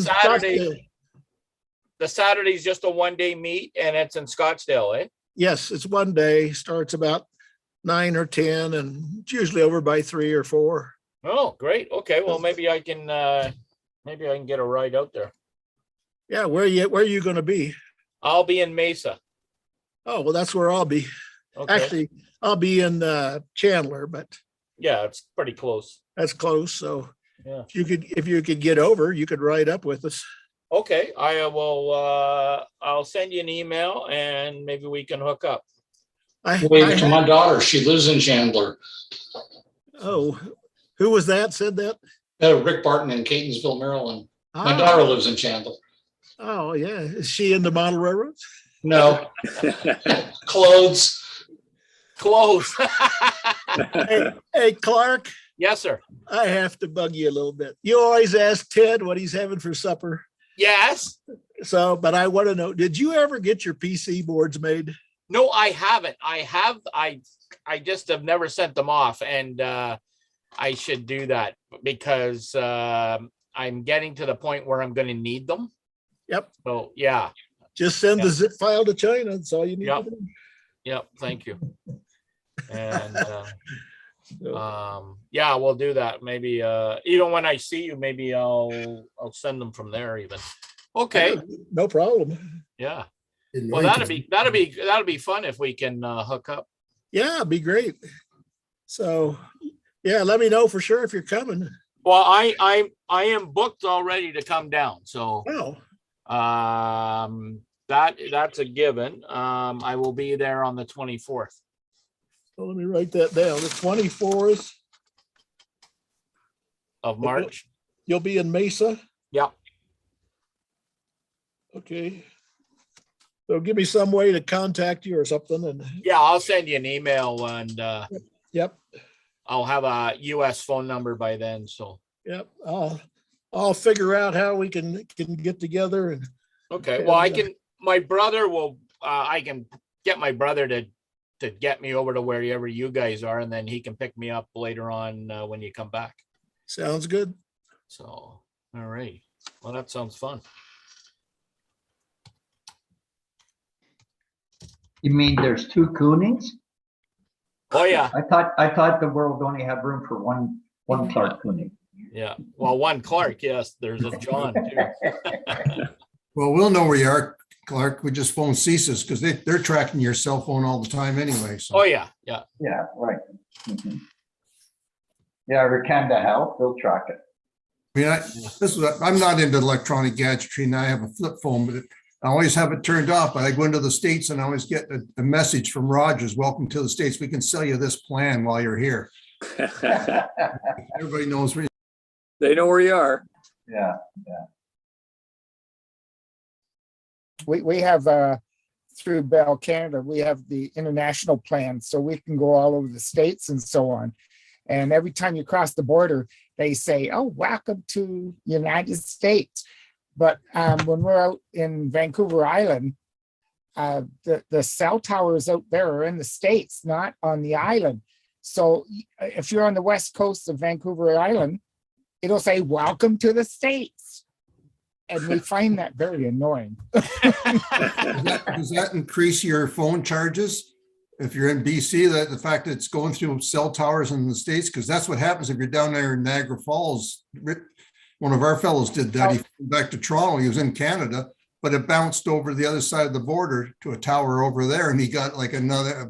Saturday. The Saturday's just a one-day meet, and it's in Scottsdale, eh? Yes, it's one day. Starts about 9 or 10, and it's usually over by 3 or 4. Oh, great. Okay, well, maybe I can get a ride out there. Yeah, where are you going to be? I'll be in Mesa. Oh, well, that's where I'll be. Okay. Actually, I'll be in Chandler, but yeah, it's pretty close. That's close. So yeah, if you could get over, you could ride up with us. Okay, I will. I'll send you an email, and maybe we can hook up. Wait to my daughter. She lives in Chandler. Oh, who was that? Said that? Rick Barton in Catonsville, Maryland. My daughter lives in Chandler. Oh yeah, is she into model railroads? No. Clothes. Hey, Clark. Yes, sir. I have to bug you a little bit. You always ask Ted what he's having for supper. Yes. So, but I want to know, did you ever get your PC boards made? No, I haven't. I just have never sent them off, and I should do that because I'm getting to the point where I'm going to need them. Yep. So yeah. Just send the zip file to China. That's all you need to do. Yep. Thank you. And yeah, we'll do that. Maybe even when I see you, maybe I'll send them from there even. Okay. No problem. Yeah. Well, that'll be fun if we can hook up. Yeah, it'd be great. So yeah, let me know for sure if you're coming. Well, I am booked already to come down. So that's a given. I will be there on the 24th. So let me write that down. The 24th of March. You'll be in Mesa? Yeah. Okay. So give me some way to contact you or something. And yeah, I'll send you an email, and yep. I'll have a US phone number by then. So yep. I'll figure out how we can get together. And okay. Well, my brother will, I can get my brother to get me over to wherever you guys are, and then he can pick me up later on when you come back. Sounds good. So, all right. Well, that sounds fun. You mean there's two Coonings? Oh yeah. I thought the world only had room for one Clark Cooning. Yeah. Well, one Clark, yes. There's a John too. Well, we'll know where you are, Clark. We just phone CSIS because they're tracking your cell phone all the time anyway. So. Oh yeah, yeah. Yeah, right. Mhm. Yeah, Canada Health, they'll track it. I mean, I'm not into electronic gadgetry and I have a flip phone, but I always have it turned off. But I go into the States and I always get a message from Rogers, welcome to the States. We can sell you this plan while you're here. Everybody knows where. They know where you are. Yeah, yeah. We have through Bell Canada, we have the international plan, so we can go all over the States and so on. And every time you cross the border, they say, "Oh, welcome to United States." But when we're out in Vancouver Island, the cell towers out there are in the States, not on the island. So if you're on the west coast of Vancouver Island, it'll say, "Welcome to the States." And we find that very annoying. Does that increase your phone charges? If you're in BC, that the fact that it's going through cell towers in the States, because that's what happens if you're down there in Niagara Falls. One of our fellows did that. He flew back to Toronto. He was in Canada, but it bounced over the other side of the border to a tower over there, and he got like another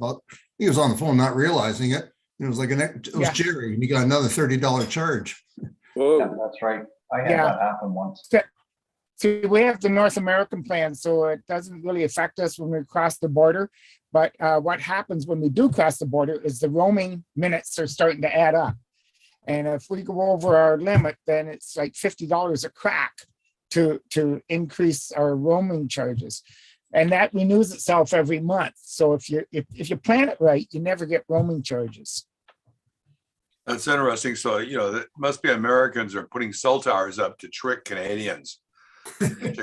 he was on the phone not realizing it. It was like it was Jerry, and he got another $30 charge. Whoa. Yeah, that's right. I had that happen once. See, we have the North American plan, so it doesn't really affect us when we cross the border. But what happens when we do cross the border is the roaming minutes are starting to add up. And if we go over our limit, then it's like $50 a crack to increase our roaming charges. And that renews itself every month. So if you plan it right, you never get roaming charges. That's interesting. So, that must be Americans are putting cell towers up to trick Canadians. That's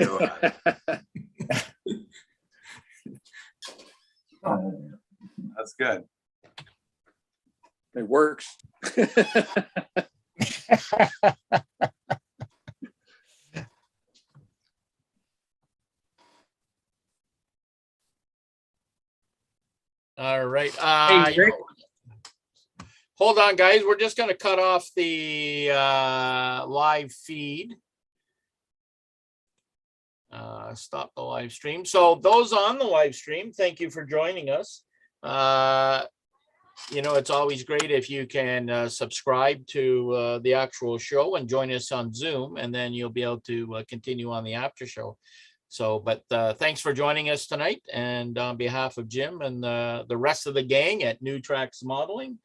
good. It works. All right. Hold on, guys. We're just going to cut off the live feed. Stop the live stream. So those on the live stream, thank you for joining us. It's always great if you can subscribe to the actual show and join us on Zoom, and then you'll be able to continue on the after show. So, but thanks for joining us tonight. And on behalf of Jim and the rest of the gang at New Tracks Modeling,